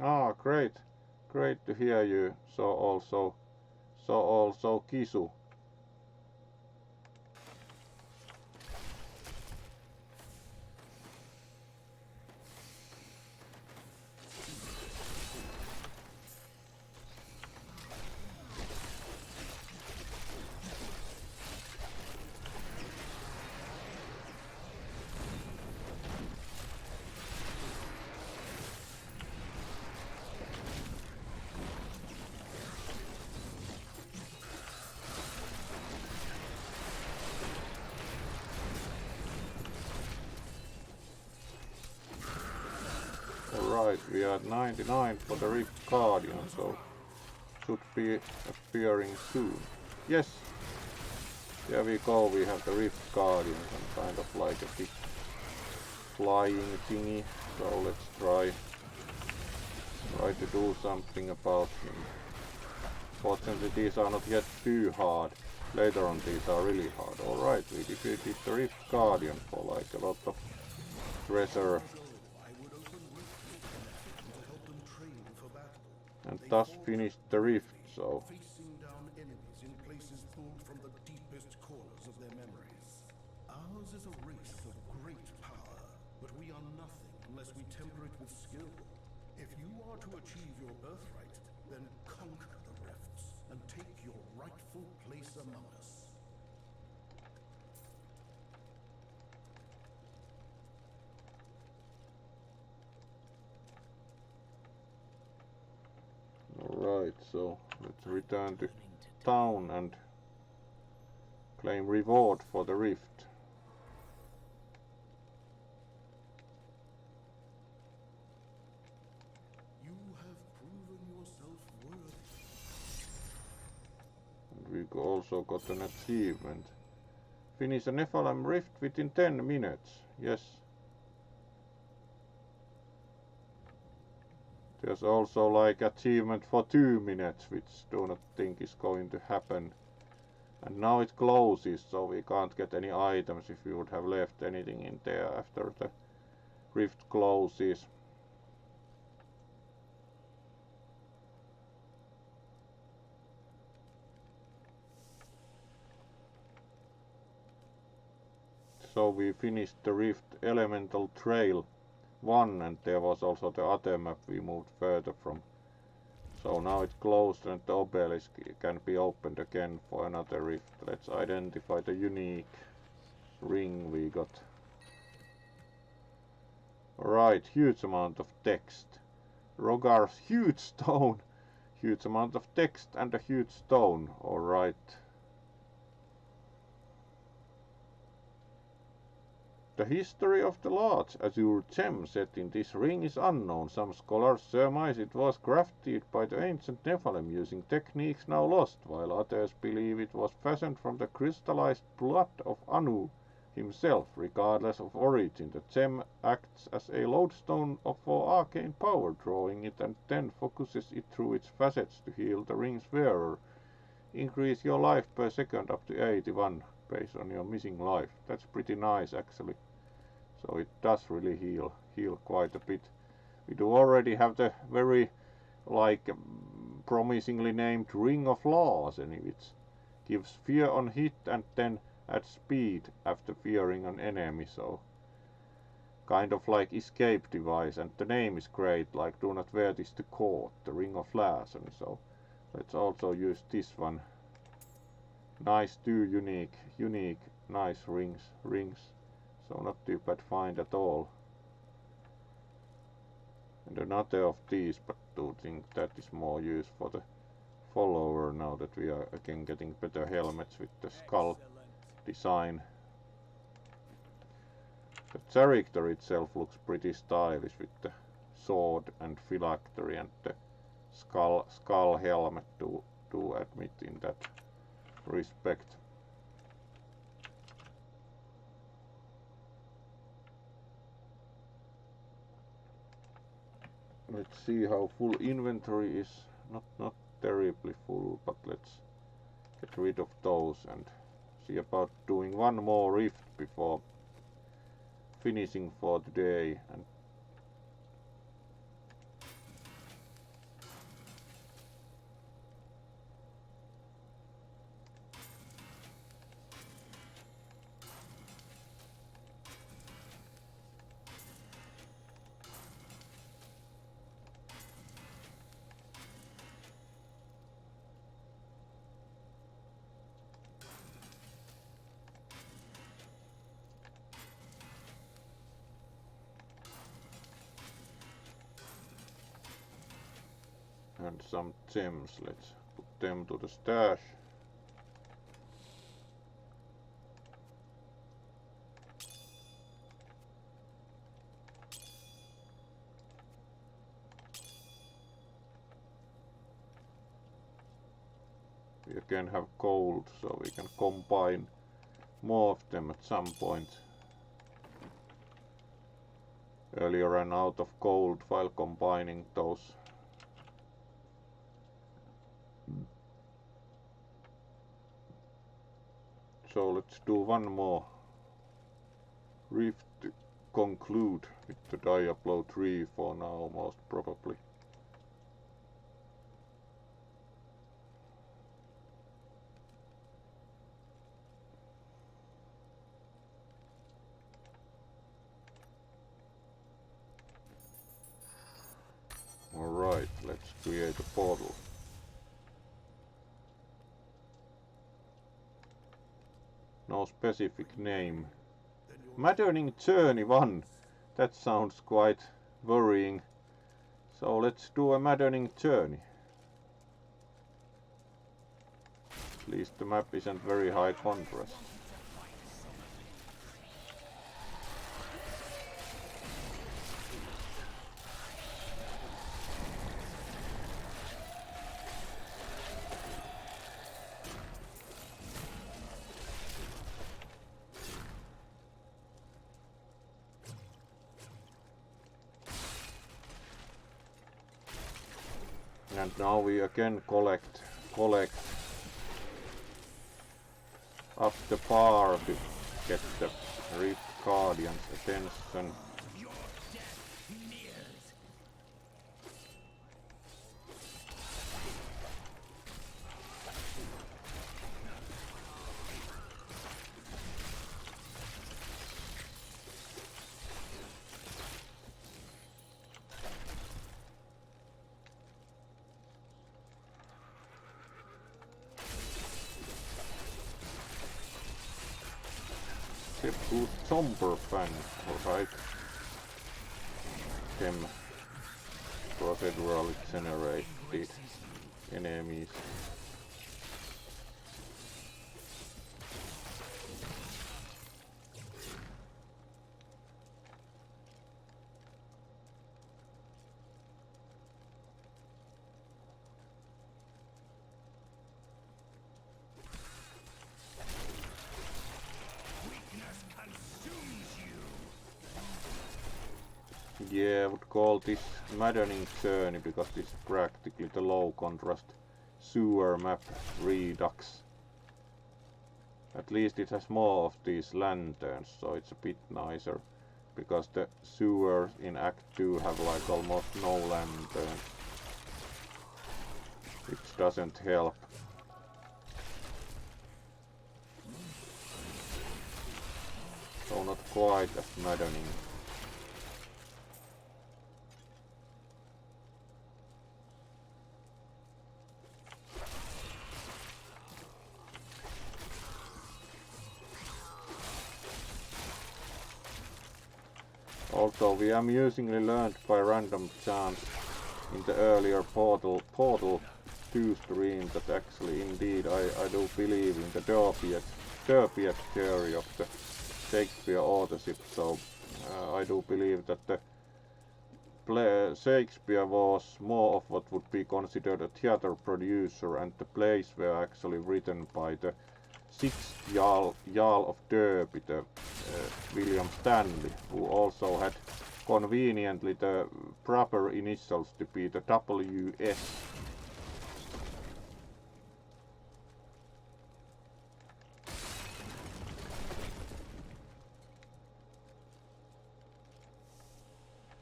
Ah, great. Great to hear you. So also Kisu. Alright, we are at 99 for the Rift Guardian, so should be appearing soon. Yes! There we go, we have the Rift Guardian, some kind of like a big flying thingy. So let's try to do something about him. Fortunately these are not yet too hard. Later on these are really hard. Alright, we defeated the Rift Guardian for like a lot of treasure. And thus finished the Rift, so... Facing down enemies in places pulled from the deepest corners of their memories. Ours is a race of great power, but we are nothing unless we temper it with skill. If you are to achieve your birthright, then conquer the rifts and take your rightful place among us. Alright, so let's return to town and claim reward for the rift. You have proven yourself worthy. And we also got an achievement. Finish a Nephilim rift within 10 minutes. Yes. There's also like achievement for 2 minutes, which do not think is going to happen. And now it closes, so we can't get any items if we would have left anything in there after the rift closes. So we finished the Rift Elemental Trail 1, and there was also the other map we moved further from. So now it's closed and the obelisk can be opened again for another rift. Let's identify the unique ring we got. Alright, huge amount of text. Rogar's huge stone. Huge amount of text and a huge stone. Alright. The history of the large azure gem set in this ring is unknown. Some scholars surmise it was crafted by the ancient Nephilim using techniques now lost, while others believe it was fashioned from the crystallized blood of Anu himself. Regardless of origin, the gem acts as a lodestone for arcane power, drawing it and then focuses it through its facets to heal the ring's wearer. Increase your life per second up to 81 based on your missing life. That's pretty nice actually. So it does really heal quite a bit. We do already have the very promisingly named Ring of Laws, which gives fear on hit and then adds speed after fearing an enemy, so kind of like escape device, and the name is great, like do not wear this to court, the Ring of Laws, and so let's also use this one. Nice, two unique, nice rings. So not too bad find at all. And another of these, but do think that is more use for the follower now that we are again getting better helmets with the skull design. The character itself looks pretty stylish with the sword and phylactery and the skull helmet, to admit in that respect. Let's see how full inventory is. Not terribly full, but let's get rid of those and see about doing one more rift before finishing for today. And some gems, let's put them to the stash. We again have gold, so we can combine more of them at some point. Earlier ran out of gold while combining those. So let's do one more rift to conclude with the Diablo 3 for now, most probably. create a portal. No specific name. Maddening Journey 1. That sounds quite worrying. So let's do a maddening journey. At least the map isn't very high contrast. And now we again collect up the bar to get the Rift Guardian's attention. Good Somber fan, alright. Them procedurally generated enemies. Yeah, I would call this Maddening Journey because this is practically the low contrast sewer map redux. At least it has more of these lanterns, so it's a bit nicer. Because the sewers in Act 2 have like almost no lanterns. Which doesn't help. So not quite as maddening. Also, we amusingly learned by random chance in the earlier Portal 2 stream that actually indeed I do believe in the Derpiet theory of the Shakespeare authorship, so I do believe that the Shakespeare was more of what would be considered a theater producer, and the plays were actually written by the 6th Jarl of Derby, the William Stanley, who also had conveniently the proper initials to be the WS.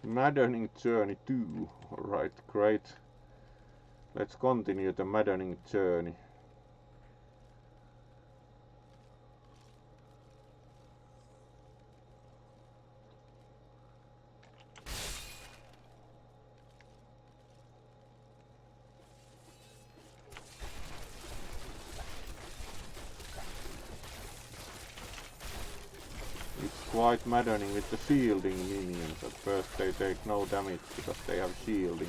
Maddening Journey 2. Alright, great. Let's continue the Maddening Journey. Quite maddening with the shielding minions. At first they take no damage because they have shielding.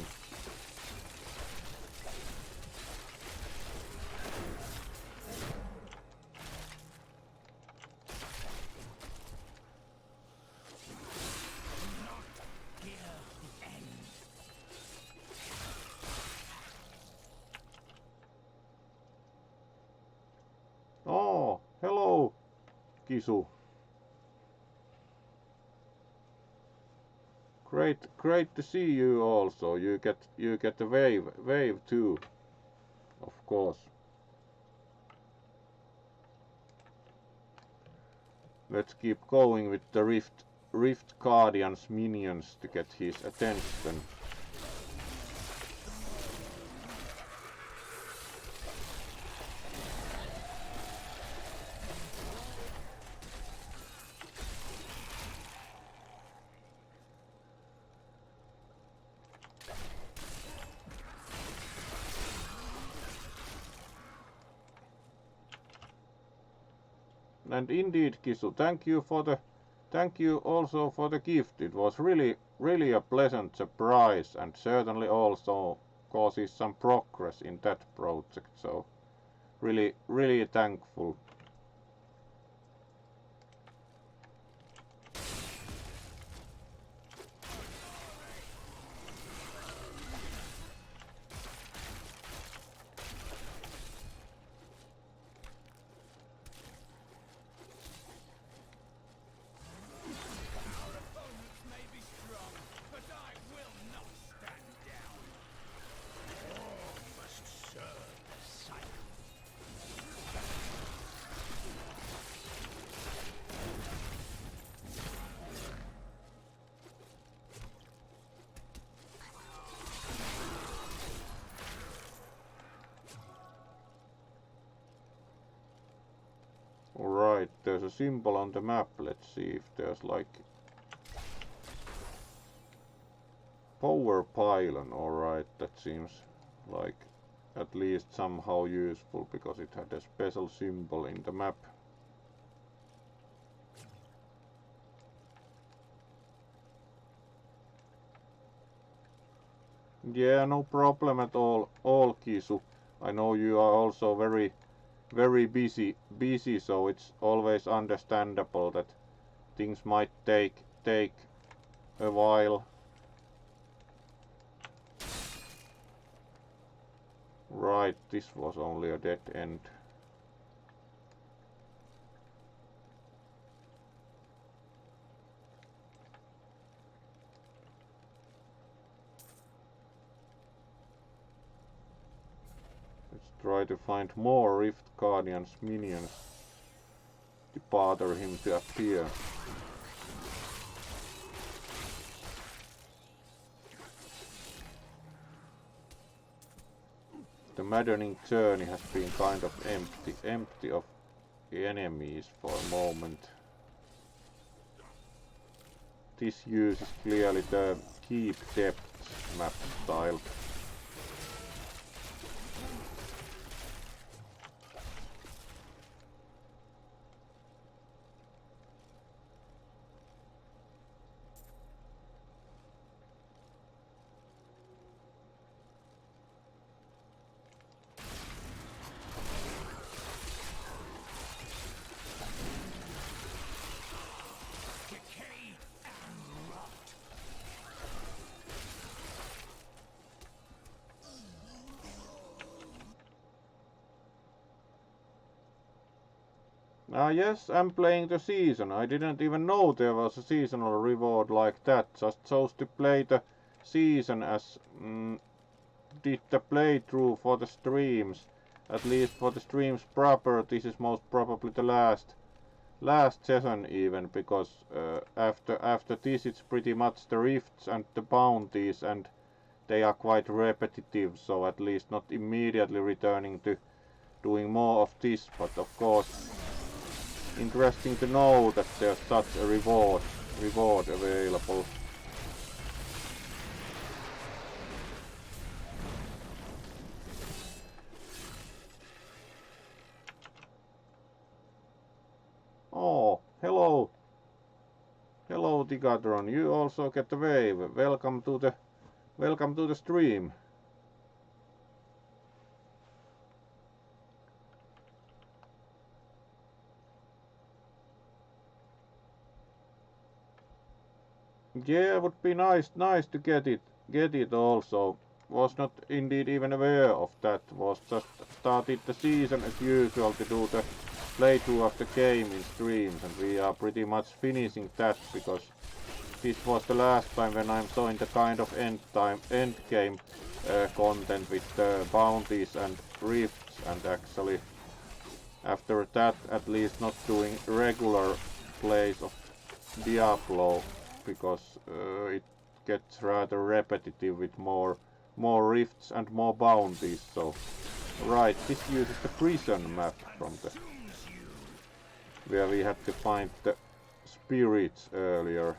Oh, hello, Kisu. Great to see you also. You get the wave too, of course. Let's keep going with the Rift Guardian's minions to get his attention. And indeed, Kisu, thank you also for the gift. It was really a pleasant surprise and certainly also causes some progress in that project. So really thankful. Alright, there's a symbol on the map. Let's see if there's like power pylon. Alright, that seems like at least somehow useful because it had a special symbol in the map. Yeah, no problem at all, Kisu. I know you are also very busy, so it's always understandable that things might take a while. Right, this was only a dead end. Let's try to find more Rift Guardians minions to bother him to appear. The maddening journey has been kind of empty of enemies for a moment. This uses clearly the keep depth map style. Yes, I'm playing the season. I didn't even know there was a seasonal reward like that. Just chose to play the season as did the playthrough for the streams. At least for the streams proper, this is most probably the last session even, because after this it's pretty much the rifts and the bounties, and they are quite repetitive, so at least not immediately returning to doing more of this, but of course interesting to know that there's such a reward available. Oh, hello Tigatron, you also get the wave. Welcome to the stream. Yeah, would be nice to get it also. Was not indeed even aware of that. Was just started the season as usual to do the playthrough of the game in streams, and we are pretty much finishing that because this was the last time when I'm showing the kind of end game content with the bounties and rifts, and actually after that at least not doing regular plays of Diablo, because it gets rather repetitive with more rifts and more bounties. So right, this uses the prison map from the where we had to find the spirits earlier.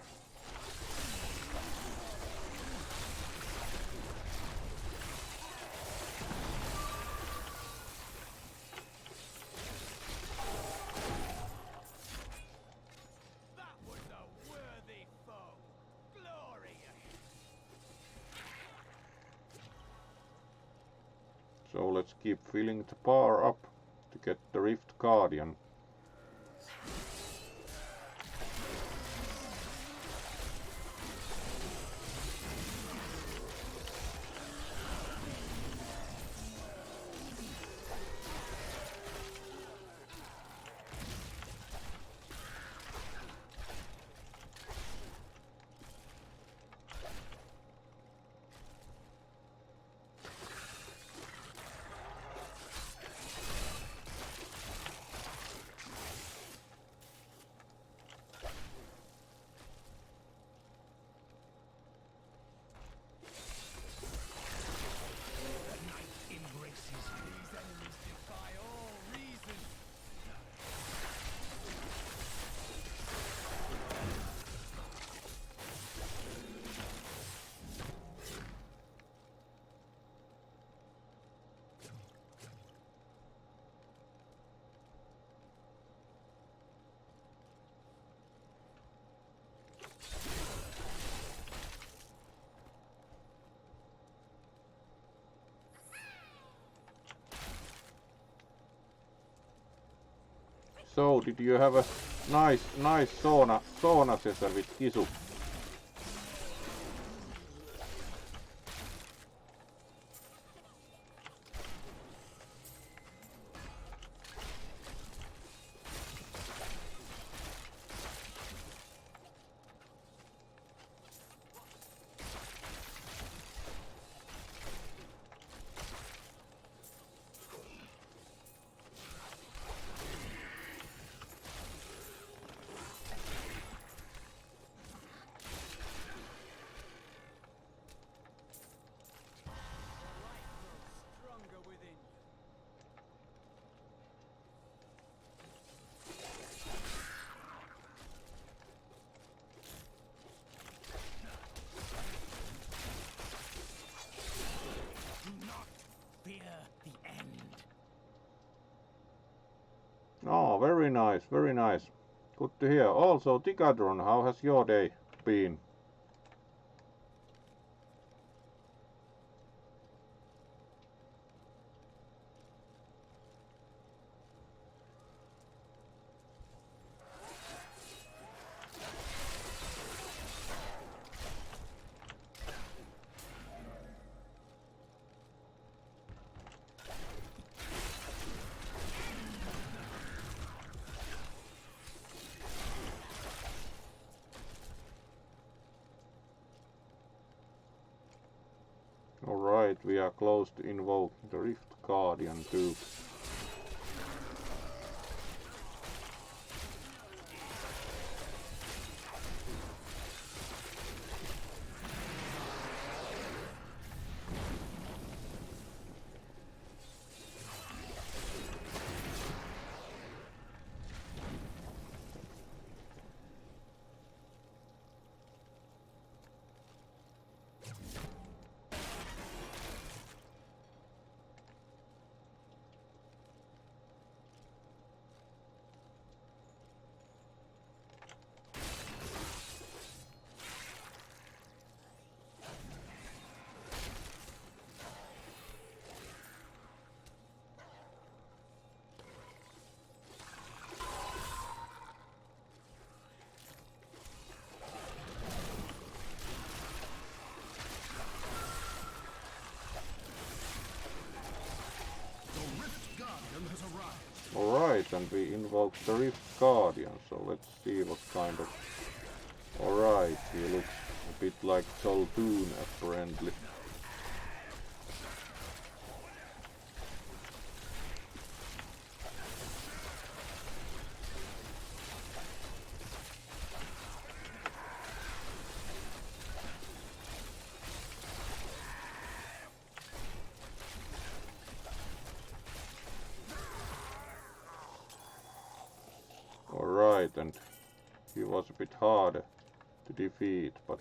So let's keep filling the bar up to get the Rift Guardian. So, did you have a nice sauna session with Kisu? Oh, very nice, very nice. Good to hear. Also, Ticadron, how has your day been? Alright, we are close to invoking the Rift Guardian too. Alright, and we invoke the Rift Guardian, so let's see what kind of... Alright, he looks a bit like Zoltun apparently. Alright, and he was a bit harder to defeat, but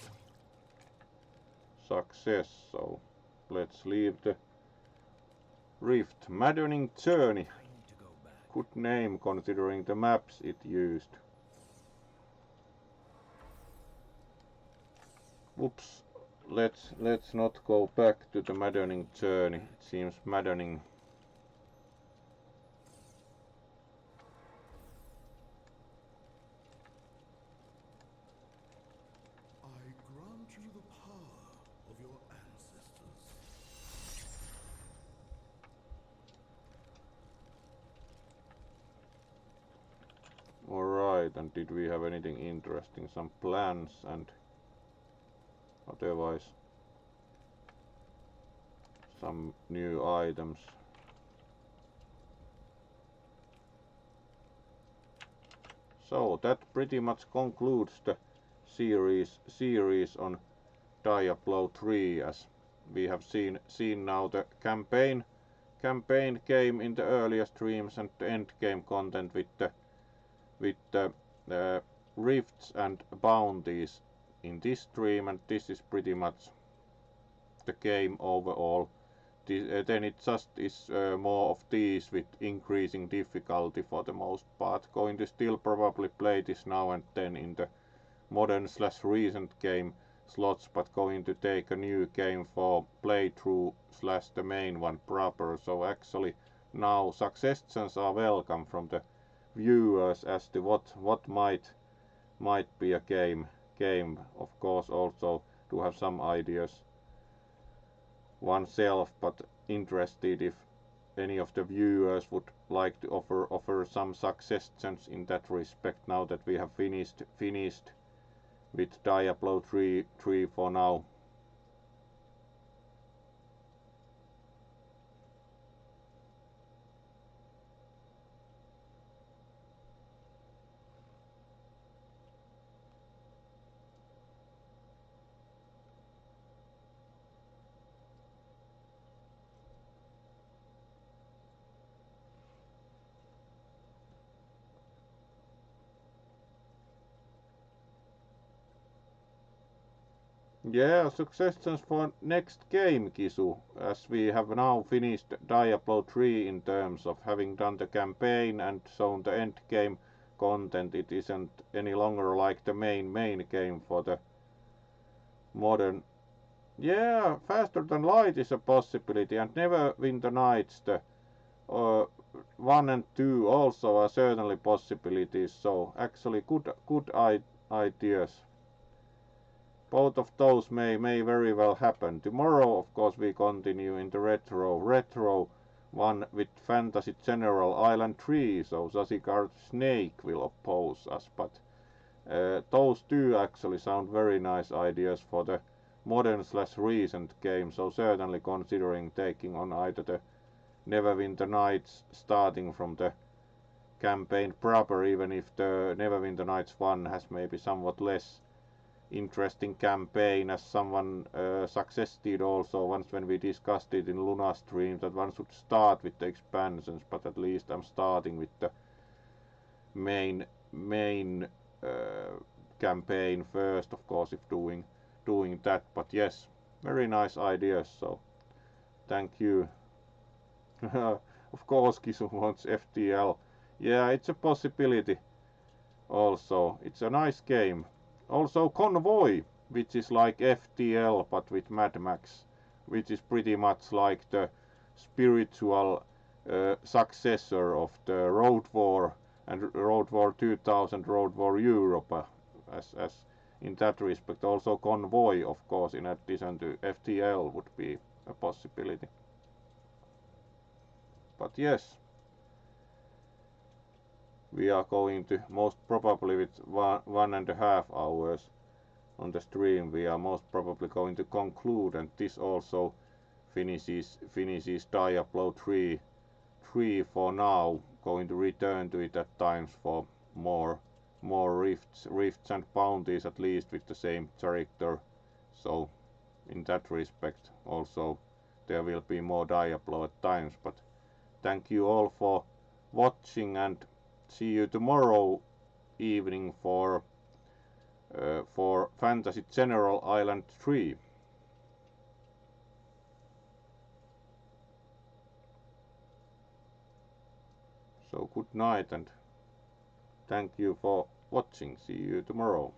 success, so let's leave the Rift. Maddening Journey. Good name considering the maps it used. Whoops, let's not go back to the maddening journey. It seems maddening. I grant you the power of your ancestors. Alright, and did we have anything interesting? Some plans and otherwise some new items. So that pretty much concludes the series on Diablo 3, as we have seen now the campaign game in the earlier streams and the end game content with the rifts and bounties in this stream, and this is pretty much the game overall. Then it just is more of these with increasing difficulty for the most part. Going to still probably play this now and then in the modern/recent game slots, but going to take a new game for playthrough / the main one proper. So actually now suggestions are welcome from the viewers as to what might be a game. Of course also to have some ideas oneself, but interested if any of the viewers would like to offer some suggestions in that respect, now that we have finished with Diablo 3 for now. Yeah, suggestions for next game, Kisu, as we have now finished Diablo 3 in terms of having done the campaign and shown the end game content. It isn't any longer like the main game for the modern. Yeah, Faster Than Light is a possibility, and Neverwinter Nights, the 1 and 2 also are certainly possibilities, so actually good ideas. Both of those may very well happen. Tomorrow, of course, we continue in the retro one with Fantasy General Island 3, so Sasigar Snake will oppose us, but those two actually sound very nice ideas for the modern/recent game, so certainly considering taking on either the Neverwinter Nights starting from the campaign proper, even if the Neverwinter Nights 1 has maybe somewhat less interesting campaign, as someone suggested also once when we discussed it in Luna stream, that one should start with the expansions, but at least I'm starting with the main campaign first, of course, if doing that. But yes, very nice ideas, so thank you. Of course Kisu wants FTL. Yeah, it's a possibility also. It's a nice game. Also Convoy, which is like FTL but with Mad Max, which is pretty much like the spiritual successor of the Road War and Road War 2000, Road War Europe, as in that respect. Also Convoy, of course, in addition to FTL, would be a possibility. But yes, we are going to most probably with 1.5 hours on the stream, we are most probably going to conclude, and this also finishes Diablo 3 for now. Going to return to it at times for more rifts and bounties, at least with the same character, so in that respect also there will be more Diablo at times. But thank you all for watching, and see you tomorrow evening for Fantasy General Island 3. So good night and thank you for watching. See you tomorrow.